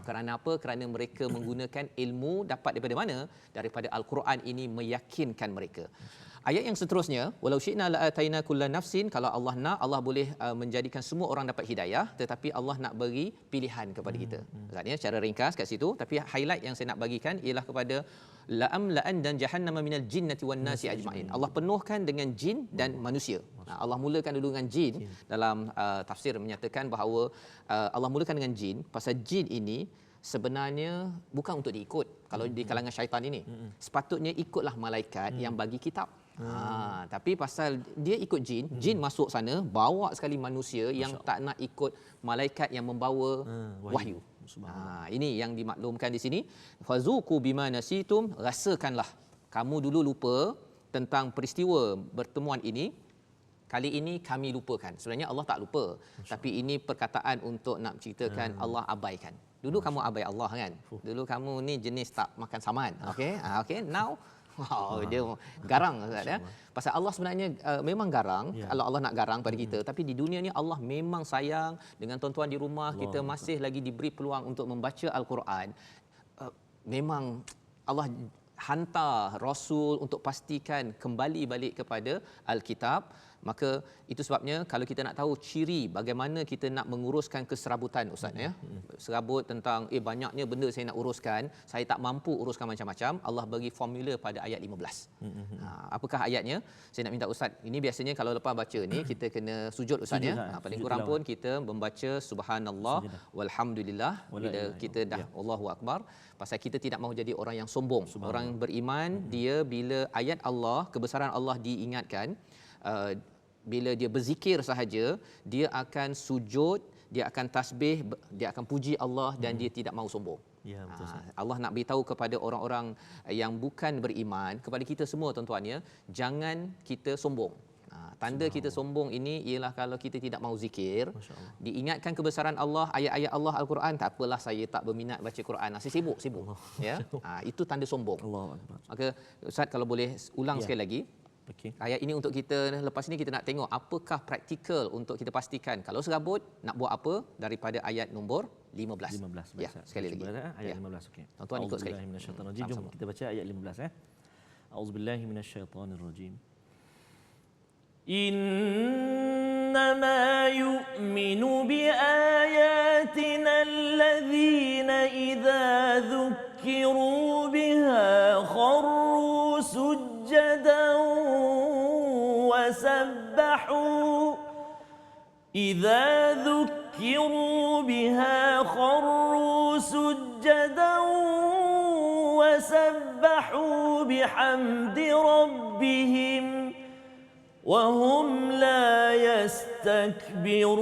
Kerana apa? Kerana mereka menggunakan ilmu dapat daripada mana? Daripada Al-Quran ini meyakinkan mereka. Ayat yang seterusnya, walau syi'na la'ataina kullan nafsin, kalau Allah nak, Allah boleh menjadikan semua orang dapat hidayah, tetapi Allah nak bagi pilihan kepada kita. Maksudnya secara ringkas kat situ, tapi highlight yang saya nak bagikan ialah kepada la'an dan jahannama minal jinnati wan nasi ajma'in. Allah penuhkan dengan jin dan manusia. Allah mulakan dulu dengan jin. Dalam tafsir menyatakan bahawa Allah mulakan dengan jin pasal jin ini sebenarnya bukan untuk diikut. Kalau di kalangan syaitan ini, sepatutnya ikutlah malaikat yang bagi kitab. Tapi pasal dia ikut jin, jin masuk sana bawa sekali manusia yang tak nak ikut malaikat yang membawa wahyu. Ini yang dimaklumkan di sini. Fazuqu bima nasitum, rasakanlah kamu dulu lupa tentang peristiwa pertemuan ini. Kali ini kami lupakan. Sebenarnya Allah tak lupa, tapi ini perkataan untuk nak ceritakan Allah abaikan. Dulu kamu abai Allah kan. Dulu kamu ni jenis tak makan saman. Okey. Okey, now dia garang Ustaz ya. Pasal Allah sebenarnya memang garang kalau Allah nak garang pada kita, tapi di dunia ni Allah memang sayang dengan tuan-tuan di rumah kita masih lagi diberi peluang untuk membaca Al-Quran. Memang Allah hantar Rasul untuk pastikan kembali balik kepada Alkitab. Maka itu sebabnya kalau kita nak tahu ciri bagaimana kita nak menguruskan keserabutan Ustaz ya. Serabut tentang banyaknya benda saya nak uruskan, saya tak mampu uruskan macam-macam, Allah bagi formula pada ayat 15. Apakah ayatnya? Saya nak minta Ustaz, ini biasanya kalau lepas baca ni kita kena sujud Ustaz ya. Paling kurang pun kita membaca subhanallah walhamdulillah bila kita dah Allahu akbar. Pasal kita tidak mahu jadi orang yang sombong. Orang beriman dia bila ayat Allah, kebesaran Allah diingatkan, bila dia berzikir sahaja, dia akan sujud, dia akan tasbih, dia akan puji Allah dan dia tidak mahu sombong. Ya, betul. Allah nak beritahu kepada orang-orang yang bukan beriman, kepada kita semua tuan-tuan ya, jangan kita sombong. Tanda kita sombong ini ialah kalau kita tidak mahu zikir, diingatkan kebesaran Allah, ayat-ayat Allah Al-Quran, tak apalah saya tak berminat baca Quran, saya sibuk ya. Itu tanda sombong. Maka Ustaz kalau boleh ulang sekali lagi. Okay. Ayat ini untuk kita, lepas ini kita nak tengok apakah praktikal untuk kita pastikan kalau serabut nak buat apa daripada ayat nombor 15. Ya, sekali lagi. Ayat 15. Okey. Tuan-tuan ikut sekali. Jom kita baca ayat 15 Auzubillahi minasyaitonirrajim. إنما يؤمن بآياتنا الذين إذا ذكروا بها خروا سجدا وسبحوا إذا ذكروا بها خروا سجدا وسبحوا بحمد ربهم وهم لا يستكبرون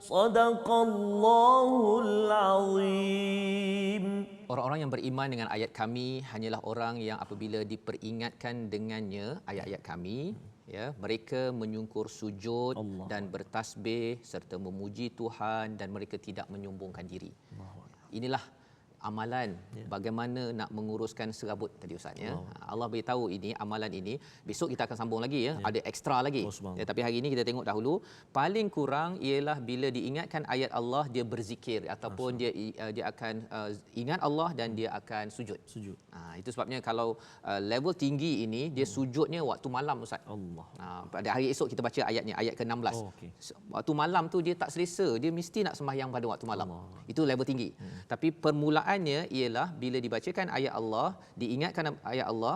صدق الله العظيم. Orang-orang yang beriman dengan ayat kami hanyalah orang yang apabila diperingatkan dengannya ayat-ayat kami, ya, mereka menyungkur sujud dan bertasbih serta memuji Tuhan dan mereka tidak menyombongkan diri. Inilah amalan bagaimana nak menguruskan serabut tadi Ustaz ya. Allah beritahu ini amalan ini, besok kita akan sambung lagi ya. Ada ekstra lagi. Tapi hari ini kita tengok dahulu paling kurang ialah bila diingatkan ayat Allah dia berzikir ataupun dia akan ingat Allah dan dia akan sujud. Itu sebabnya kalau level tinggi ini dia sujudnya waktu malam Ustaz. Pada hari esok kita baca ayatnya, ayat ke-16. Waktu malam tu dia tak selesa, dia mesti nak sembahyang pada waktu malam. Itu level tinggi. Tapi permulaannya ialah bila dibacakan ayat Allah, diingatkan ayat Allah,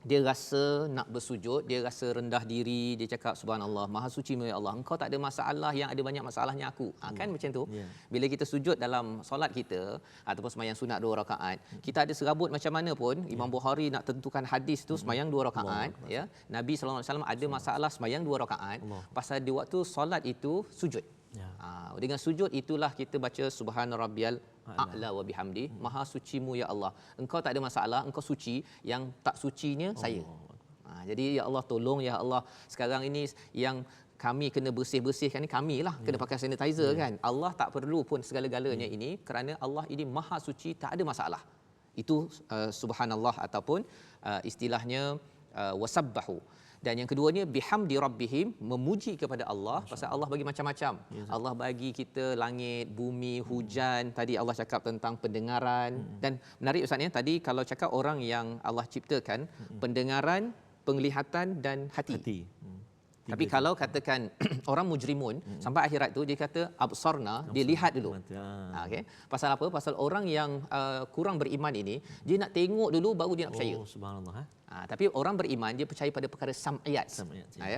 dia rasa nak bersujud, dia rasa rendah diri, dia cakap subhanallah, maha suci ya Allah, engkau tak ada masalah yang ada banyak masalahnya aku. Kan macam tu. Bila kita sujud dalam solat kita ataupun sembahyang sunat 2 rakaat, kita ada serabut macam mana pun, Imam Bukhari nak tentukan hadis tu sembahyang 2 rakaat ya. Nabi sallallahu alaihi wasallam ada masalah sembahyang 2 rakaat pasal di waktu solat itu sujud. Dengan sujud itulah kita baca subhana rabbiyal a'la wa bihamdi, maha sucimu ya Allah, engkau tak ada masalah, engkau suci, yang tak sucinya saya. Jadi ya Allah tolong ya Allah, sekarang ini yang kami kena bersih-bersihkan ni kamilah kena pakai sanitizer kan. Allah tak perlu pun segala-galanya ini kerana Allah ini maha suci, tak ada masalah. Itu subhanallah ataupun istilahnya wasabbahu. Dan yang keduanya bihamdi rabbihim, memuji kepada Allah. Pasal Allah bagi macam-macam. Allah bagi kita langit, bumi, hujan. Tadi Allah cakap tentang pendengaran. Dan menarik Ustaz ya, tadi kalau cakap orang yang Allah ciptakan, pendengaran, penglihatan dan hati. Tapi kalau katakan orang mujrimun sampai akhirat tu dia kata absarna, dia lihat dulu. Okey. Pasal apa? Pasal orang yang kurang beriman ini dia nak tengok dulu baru dia nak percaya. Subhanallah. Tapi orang beriman dia percaya pada perkara sam'iyat.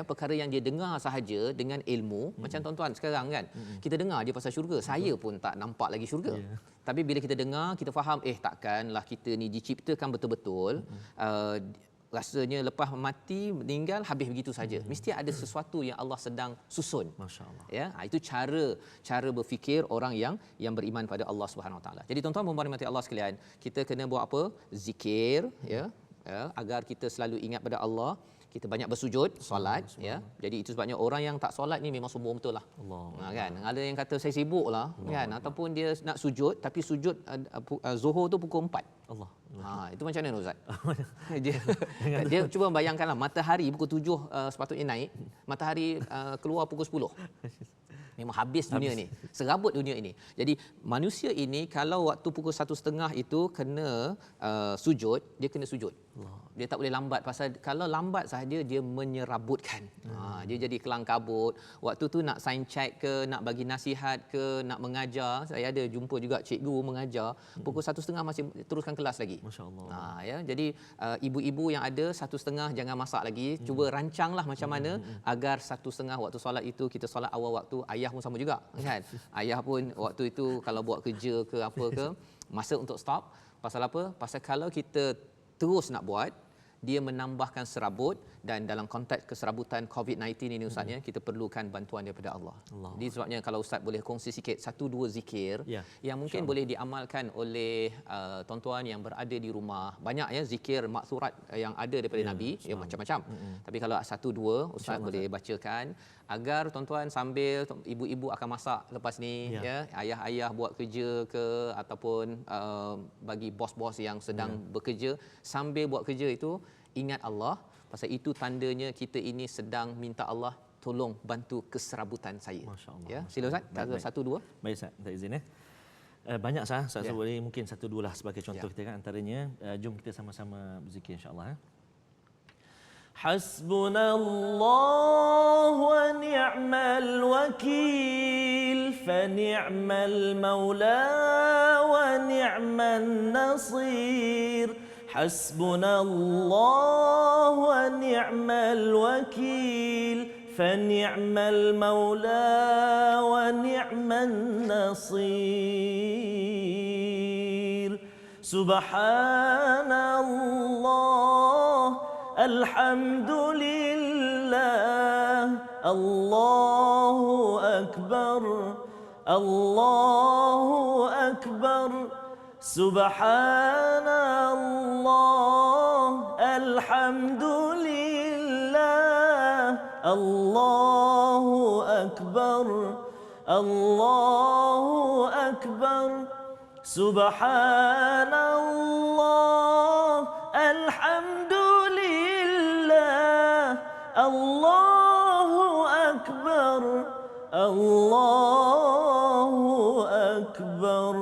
Perkara yang dia dengar sahaja dengan ilmu. Macam tuan-tuan sekarang kan, kita dengar dia pasal syurga, saya pun tak nampak lagi syurga. Tapi bila kita dengar, kita faham takkanlah kita ni diciptakan betul-betul rasanya lepas mati meninggal habis begitu saja. Mesti ada sesuatu yang Allah sedang susun. Masya-Allah. Ya, itu cara berfikir orang yang beriman pada Allah Subhanahu Wa Taala. Jadi tuan-tuan dan puan-puan Allah sekalian, kita kena buat apa? Zikir ya, agar kita selalu ingat pada Allah. kita banyak bersujud solat ya. Jadi itu sebabnya orang yang tak solat ni memang sombong betul lah. Kan. Ada yang kata saya sibuk lah kan, ataupun dia nak sujud tapi sujud Zuhur tu pukul 4. Itu macam mana Ustaz? dia cuba bayangkanlah matahari pukul 7 sepatutnya naik, matahari keluar pukul 10. Memang habis dunia ni, serabut dunia ini. Jadi manusia ini kalau waktu pukul 1.30 itu kena sujud, dia kena sujud. Dia tak boleh lambat, pasal kalau lambat sahaja dia menyerabutkan. Dia jadi kelang kabut. Waktu tu nak sign check ke, nak bagi nasihat ke, nak mengajar. Saya ada jumpa juga cikgu mengajar, pukul 1.30 masih teruskan kelas lagi. Masya-Allah. Ya, jadi ibu-ibu yang ada 1.30 jangan masak lagi, cuba rancanglah macam mana agar 1.30 waktu solat itu kita solat awal waktu. Ayah pun sama juga kan. Ayah pun waktu itu kalau buat kerja ke apa ke, masa untuk stop. Pasal apa? Pasal kalau kita terus nak buat, dia menambahkan serabut, dan dalam konteks keserabutan COVID-19 ini Ustaz ya, kita perlukan bantuan daripada Allah. Jadi sebabnya kalau Ustaz boleh kongsi sikit 1-2 zikir yang mungkin boleh diamalkan oleh tuan-tuan yang berada di rumah. Banyak ya zikir maksurat yang ada daripada Nabi, ya macam-macam. Tapi kalau 1-2 Ustaz boleh bacakan agar tuan-tuan sambil ibu-ibu akan masak lepas ni ya, ayah-ayah buat kerja ke, ataupun bagi bos-bos yang sedang bekerja, sambil buat kerja itu ingat Allah, pasal itu tandanya kita ini sedang minta Allah tolong bantu keserabutan saya. Masya-Allah. Ya, sila Ustaz. 1-2. Baik Ustaz, minta izin ya. Banyak Ustaz, boleh mungkin 1-2 lah sebagai contoh kita kan antaranya. Jom kita sama-sama berzikir insya-Allah. Hasbunallah wa ni'mal wakil, fa ni'mal maula wa ni'man nasir. حسبنا الله ونعم الوكيل فنعم المولى ونعم النصير سبحان الله الحمد لله الله أكبر الله أكبر سبحان الله الحمد لله الله أكبر الله أكبر سبحان الله الحمد لله الله أكبر الله أكبر.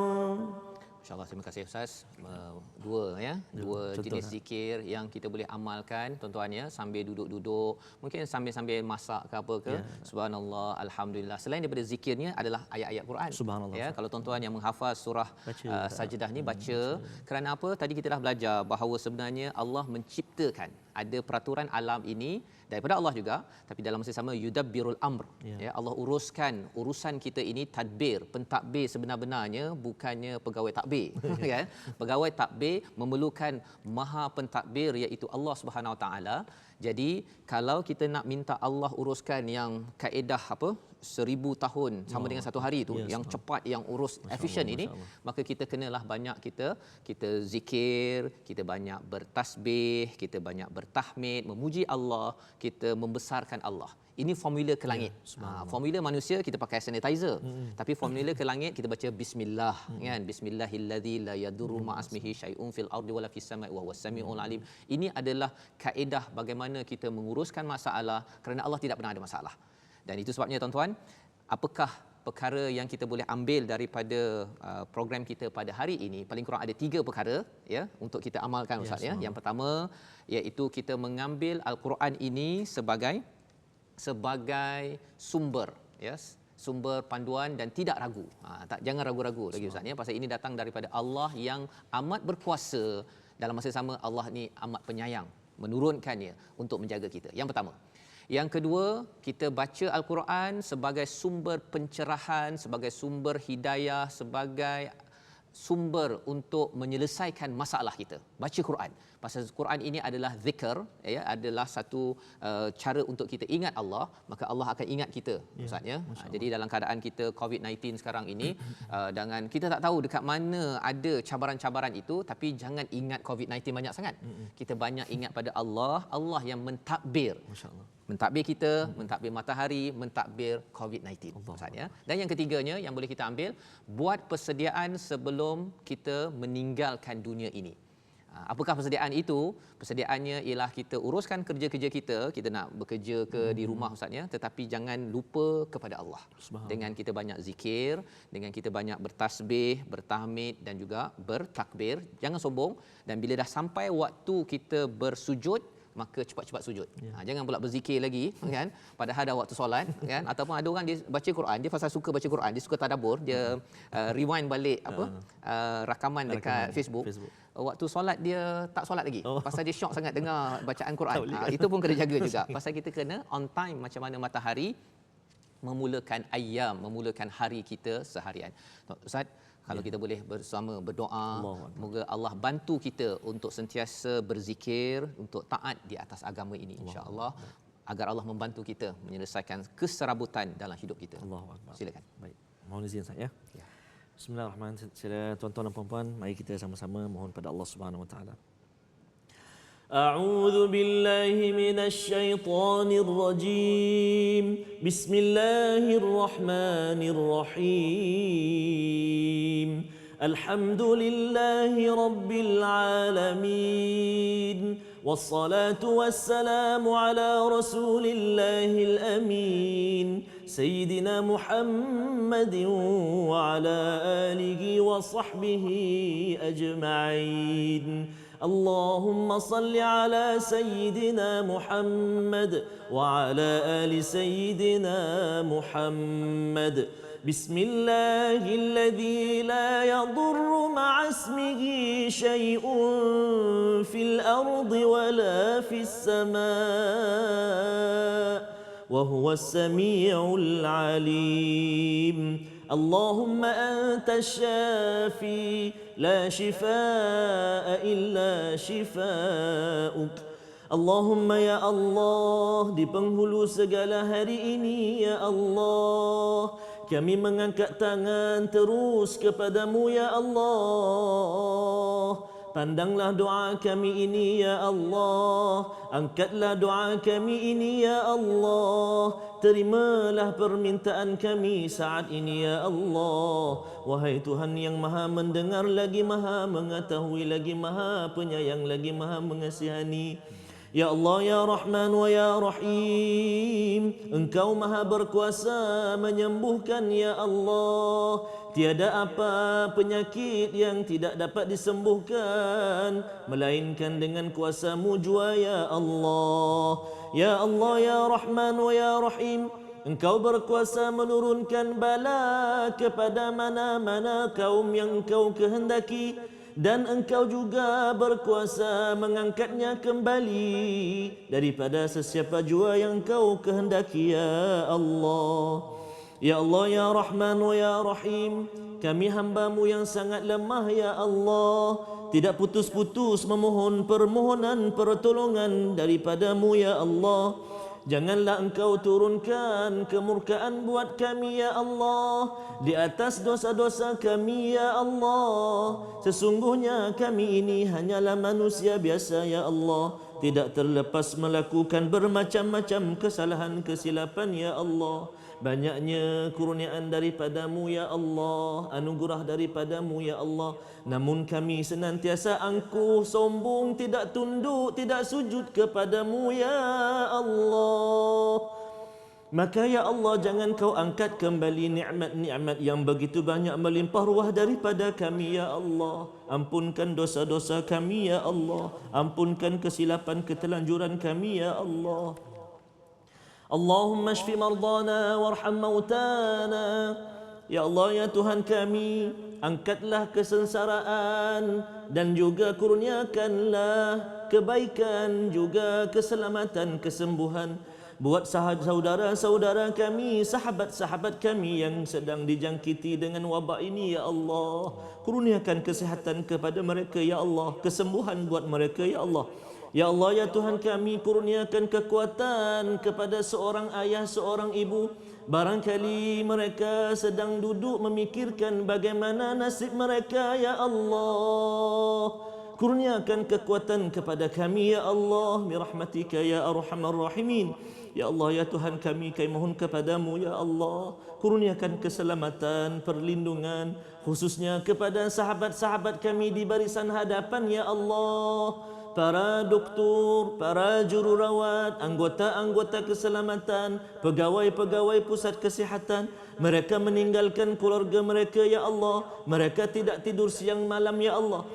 InsyaAllah, terima kasih Ustaz. Dua jenis zikir yang kita boleh amalkan tuan-tuan ya, sambil duduk-duduk, mungkin sambil masak ke apa ke. Subhanallah, alhamdulillah. Selain daripada zikirnya adalah ayat-ayat Quran. Subhanallah. Ya, kalau tuan-tuan yang menghafaz surah Sajdah ni baca. Kerana apa? Tadi kita dah belajar bahawa sebenarnya Allah menciptakan, ada peraturan alam ini daripada Allah juga, tapi dalam masa sama yudabbirul amr. Ya, Allah uruskan urusan kita ini, tadbir, pentadbir sebenar-benarnya bukannya pegawai takbir. Kan? Pegawai takbir memerlukan maha pentadbir iaitu Allah Subhanahu Wa Taala. Jadi kalau kita nak minta Allah uruskan yang kaedah 1000 tahun sama dengan satu hari itu, yang cepat, yang urus efisien ini, maka kita kenalah banyak kita zikir, kita banyak bertasbih, kita banyak bertahmid, memuji Allah, kita membesarkan Allah. Ini formula ke langit. Formula manusia kita pakai sanitizer. Tapi formula ke langit kita baca bismillah, kan? Bismillahillazi la yadurru ma'asmihi syai'un fil ardi wala fis sama'i wa huwas samiul alim. Ini adalah kaedah bagaimana kita menguruskan masalah, kerana Allah tidak pernah ada masalah. Dan itu sebabnya tuan-tuan, apakah perkara yang kita boleh ambil daripada program kita pada hari ini? Paling kurang ada 3 perkara ya untuk kita amalkan Ustaz ya. Yang pertama iaitu kita mengambil Al-Quran ini sebagai sumber, sumber panduan dan tidak ragu. Jangan ragu-ragu lagi Ustaz ya, pasal ini datang daripada Allah yang amat berkuasa. Dalam masa sama Allah ni amat penyayang, menurunkannya untuk menjaga kita. Yang pertama. Yang kedua, kita baca Al-Quran sebagai sumber pencerahan, sebagai sumber hidayah, sebagai sumber untuk menyelesaikan masalah kita. Baca Quran. Pasal Quran ini adalah zikr, ya, adalah satu cara untuk kita ingat Allah, maka Allah akan ingat kita, maksudnya. Jadi dalam keadaan kita COVID-19 sekarang ini, dengan kita tak tahu dekat mana ada cabaran-cabaran itu, tapi jangan ingat COVID-19 banyak sangat. Kita banyak ingat pada Allah, Allah yang mentadbir. Masya-Allah. Mentadbir kita, mentadbir matahari, mentadbir COVID-19, maksudnya. Dan yang ketiganya yang boleh kita ambil, buat persediaan sebelum kita meninggalkan dunia ini. Apakah persediaan itu? Persediaannya ialah kita uruskan kerja-kerja kita nak bekerja ke di rumah ustaznya, tetapi jangan lupa kepada Allah. Dengan kita banyak zikir, dengan kita banyak bertasbih, bertahmid dan juga bertakbir, jangan sombong, dan bila dah sampai waktu kita bersujud, maka cepat-cepat sujud. Jangan pula berzikir lagi kan, padahal dah waktu solat kan, ataupun ada orang dia baca Quran, dia pasal suka baca Quran, dia suka tadabbur, dia rewind balik rakaman dekat Facebook. Waktu solat dia tak solat lagi, pasal dia syok sangat dengar bacaan Quran. Itu pun kena jaga juga, pasal kita kena on time macam mana matahari memulakan ayam, memulakan hari kita seharian. Ustaz, kalau kita boleh bersama berdoa, moga Allah bantu kita untuk sentiasa berzikir, untuk taat di atas agama ini, insya-Allah, agar Allah membantu kita menyelesaikan keserabutan dalam hidup kita. Silakan. Baik. Mohon izin saya. Ya. Bismillahirrahmanirrahim. Sila tuan-tuan dan puan-puan, mari kita sama-sama mohon pada Allah Subhanahu wa taala. أعوذ بالله من الشيطان الرجيم بسم الله الرحمن الرحيم الحمد لله رب العالمين والصلاة والسلام على رسول الله الأمين سيدنا محمد وعلى آله وصحبه أجمعين اللهم صل على سيدنا محمد وعلى آل سيدنا محمد بسم الله الذي لا يضر مع اسمه شيء في الأرض ولا في السماء وهو السميع العليم اللهم أنت الشافي لا شفاء إلا شفاءك اللهم ya Allah, di penghulu segala hari ini ya Allah, kami mengangkat tangan terus kepadamu ya Allah. Pandanglah doa kami ini ya Allah, angkatlah doa kami ini ya Allah, terimalah permintaan kami saat ini ya Allah. Wahai Tuhan yang maha mendengar lagi maha mengetahui lagi maha penyayang lagi maha mengasihani, Ya Allah, Ya Rahman wa Ya Rahim, Engkau maha berkuasa menyembuhkan ya Allah. Tiada apa penyakit yang tidak dapat disembuhkan melainkan dengan kuasa-Mu jua ya Allah. Ya Allah, Ya Rahman wa Ya Rahim, Engkau berkuasa menurunkan bala kepada mana-mana kaum yang Engkau kehendaki, dan Engkau juga berkuasa mengangkatnya kembali daripada sesiapa jua yang Engkau kehendaki ya Allah. Ya Allah, Ya Rahman wa Ya Rahim, kami hamba-Mu yang sangat lemah ya Allah, tidak putus-putus memohon permohonan pertolongan daripada-Mu ya Allah. Janganlah Engkau turunkan kemurkaan buat kami ya Allah di atas dosa-dosa kami ya Allah. Sesungguhnya kami ini hanyalah manusia biasa ya Allah, tidak terlepas melakukan bermacam-macam kesalahan kesilapan ya Allah. Banyaknya kurniaan daripada-Mu ya Allah, anugerah daripada-Mu ya Allah, namun kami senantiasa angkuh, sombong, tidak tunduk, tidak sujud kepada-Mu ya Allah. Maka ya Allah, jangan Kau angkat kembali nikmat-nikmat yang begitu banyak melimpah ruah daripada kami ya Allah. Ampunkan dosa-dosa kami ya Allah, ampunkan kesilapan ketelanjuran kami ya Allah. Allahumma shfi mardana warham mautana. Ya Allah, ya Tuhan kami, angkatlah kesengsaraan dan juga kurniakanlah kebaikan juga keselamatan, kesembuhan buat saudara-saudara kami, sahabat-sahabat kami yang sedang dijangkiti dengan wabak ini ya Allah. Kurniakan kesihatan kepada mereka ya Allah, kesembuhan buat mereka ya Allah. Ya Allah ya Tuhan kami, kurniakan kekuatan kepada seorang ayah, seorang ibu. Barangkali mereka sedang duduk memikirkan bagaimana nasib mereka ya Allah. Kurniakan kekuatan kepada kami ya Allah, birahmatika ya arhamar rahimin. Ya Allah ya Tuhan kami mohon kepadamu ya Allah, kurniakan keselamatan, perlindungan khususnya kepada sahabat-sahabat kami di barisan hadapan ya Allah. Para doktor, para jururawat, anggota-anggota keselamatan, pegawai-pegawai pusat kesihatan, mereka meninggalkan keluarga mereka ya Allah. Mereka tidak tidur siang malam ya Allah.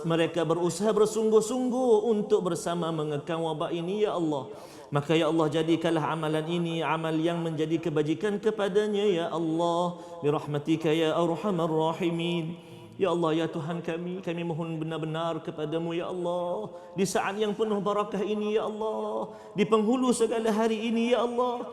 Mereka berusaha bersungguh-sungguh untuk bersama mengekang wabak ini ya Allah. Maka ya Allah, jadikanlah amalan ini amal yang menjadi kebajikan kepadanya ya Allah, birahmatika ya arhamar rahimin. Ya Allah ya Tuhan kami mohon benar-benar kepadamu ya Allah, di saat yang penuh barakah ini ya Allah, di penghulu segala hari ini ya Allah,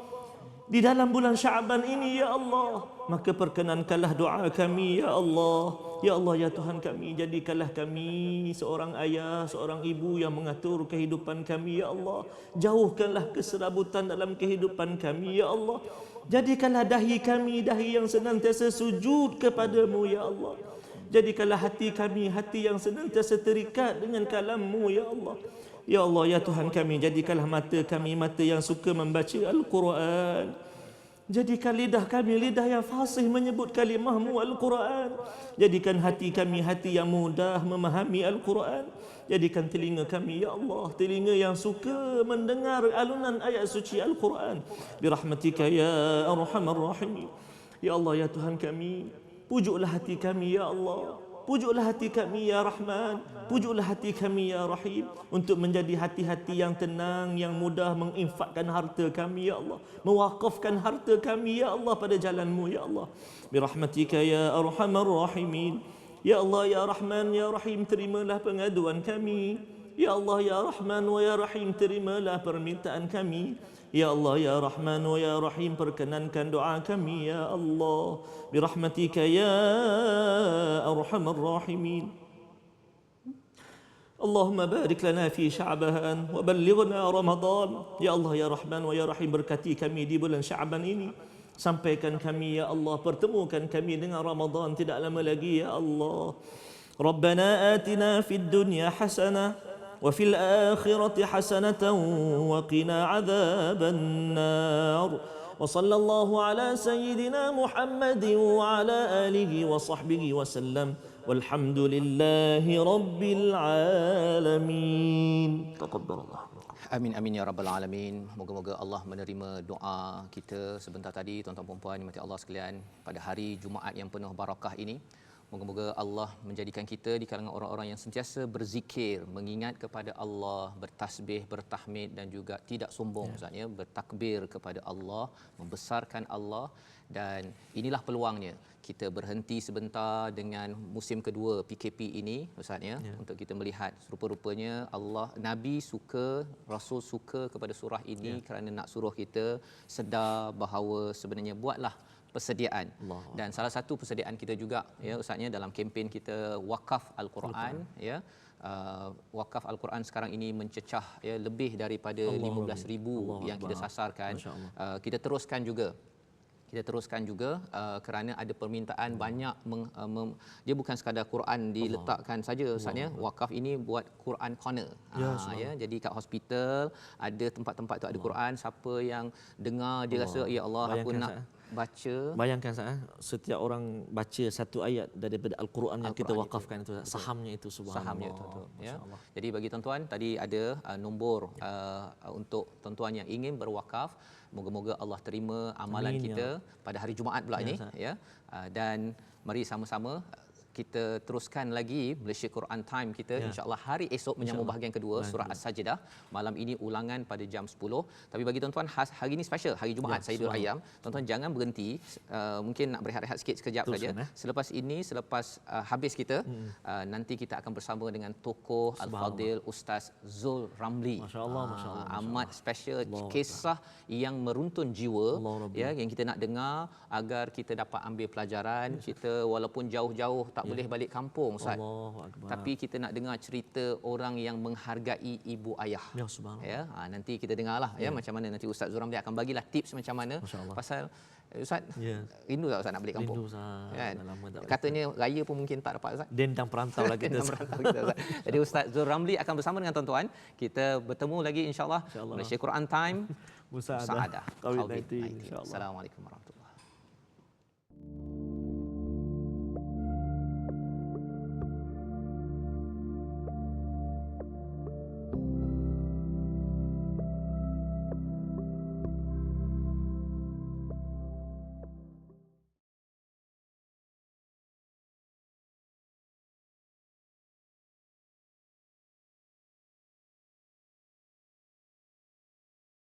di dalam bulan Sya'ban ini ya Allah, maka perkenankanlah doa kami ya Allah. Ya Allah ya Tuhan kami, jadikanlah kami seorang ayah, seorang ibu yang mengatur kehidupan kami ya Allah. Jauhkanlah keserabutan dalam kehidupan kami ya Allah. Jadikanlah dahi kami dahi yang senantiasa sujud kepadamu ya Allah. Jadikanlah hati kami hati yang senantiasa terikat dengan kalam-Mu ya Allah. Ya Allah ya Tuhan kami, jadikanlah mata kami mata yang suka membaca Al-Quran. Jadikan lidah kami lidah yang fasih menyebut kalimah-Mu Al-Quran. Jadikan hati kami hati yang mudah memahami Al-Quran. Jadikan telinga kami ya Allah telinga yang suka mendengar alunan ayat suci Al-Quran. Birahmatika ya arhamar rahimin. Ya Allah ya Tuhan kami, pujuklah hati kami ya Allah. Pujuklah hati kami ya Rahman, pujuklah hati kami ya Rahim, untuk menjadi hati-hati yang tenang, yang mudah menginfakkan harta kami ya Allah, mewakafkan harta kami ya Allah pada jalan-Mu ya Allah. Birahmatika ya arhamar rahimin. Ya Allah ya Rahman ya Rahim, terimalah pengaduan kami. Ya Allah ya Rahman wa ya Rahim, terimalah permintaan kami. Ya Allah ya Rahman wa ya Rahim, perkenankan doa kami ya Allah. Birahmatika ya arhamar rahimin. Allahumma barik lana fi Sya'ban wa ballighna Ramadan. Ya Allah ya Rahman wa ya Rahim, berkati kami di bulan Sya'ban ini. Sampaikan kami ya Allah, pertemukan kami dengan Ramadan tidak lama lagi ya Allah. Rabbana atina fid dunya hasanah وفي الآخرة حسنة وقنا عذاب النار وصلى الله على سيدنا محمد وعلى آله وصحبه وسلم والحمد لله رب العالمين. تقبل الله. Amin amin ya rabbal alamin. Moga-moga Allah menerima doa kita sebentar tadi, tuan-tuan dan puan dimati Allah sekalian, pada hari Jumaat yang penuh barakah ini. Moga-moga Allah menjadikan kita di kalangan orang-orang yang sentiasa berzikir, mengingat kepada Allah, bertasbih, bertahmid dan juga tidak sombong Ustaz ya, bertakbir kepada Allah, membesarkan Allah. Dan inilah peluangnya kita berhenti sebentar dengan musim kedua PKP ini Ustaz ya, untuk kita melihat rupa-rupanya Allah, Nabi suka, Rasul suka kepada surah ini kerana nak suruh kita sedar bahawa sebenarnya buatlah persediaan. Allah. Dan salah satu persediaan kita juga ya Ustaznya dalam kempen kita wakaf Al-Quran ya. Wakaf Al-Quran sekarang ini mencecah ya lebih daripada 15,000 yang kita sasarkan. Kita teruskan juga kerana ada permintaan banyak dia bukan sekadar Quran diletakkan saja Ustaznya. Wakaf ini buat Quran corner. Ya, jadi kat hospital ada tempat-tempat tu ada Quran, siapa yang dengar dia rasa ya Allah aku nak baca. Bayangkan setiap orang baca satu ayat daripada Al-Quran yang kita wakafkan itu, sahamnya itu subhanallah. Sahamnya itu ya. Jadi bagi tuan-tuan tadi ada nombor untuk tuan-tuan yang ingin berwakaf. Moga-moga Allah terima amalan kita pada hari Jumaat pula ini ya. Dan mari sama-sama kita teruskan lagi Malaysia Quran Time kita insya-Allah hari esok menyambung bahagian kedua surah As-Sajdah. Malam ini ulangan pada jam 10. Tapi bagi tuan-tuan hari ini special, hari Jumaat Sayyidul Ayyam. Tuan-tuan jangan berhenti. Mungkin nak berehat-rehat sikit sekejap saja. Selepas ini habis kita nanti kita akan bersama dengan tokoh Al-Fadil Ustaz Zul Ramli. Masya-Allah, masya-Allah. Amat special, kisah yang meruntun jiwa ya, yang kita nak dengar agar kita dapat ambil pelajaran. Kita walaupun jauh-jauh tak boleh balik kampung Ustaz, tapi kita nak dengar cerita orang yang menghargai ibu ayah. Ya, nanti kita dengarlah ya macam mana nanti Ustaz Zul Ramli akan bagilah tips macam mana pasal Ustaz, rindu tak Ustaz nak balik kampung? Rindu Ustaz. Kan? Dah lama tak. Katanya raya pun mungkin tak dapat Ustaz. Dendang perantau lah kita. Jadi Ustaz Zul Ramli akan bersama dengan tuan-tuan. Kita bertemu lagi insya-Allah. Malaysia Quran Time. Musaadah. Covid-19. insya-Allah. Assalamualaikum warahmatullahi wabarakatuh.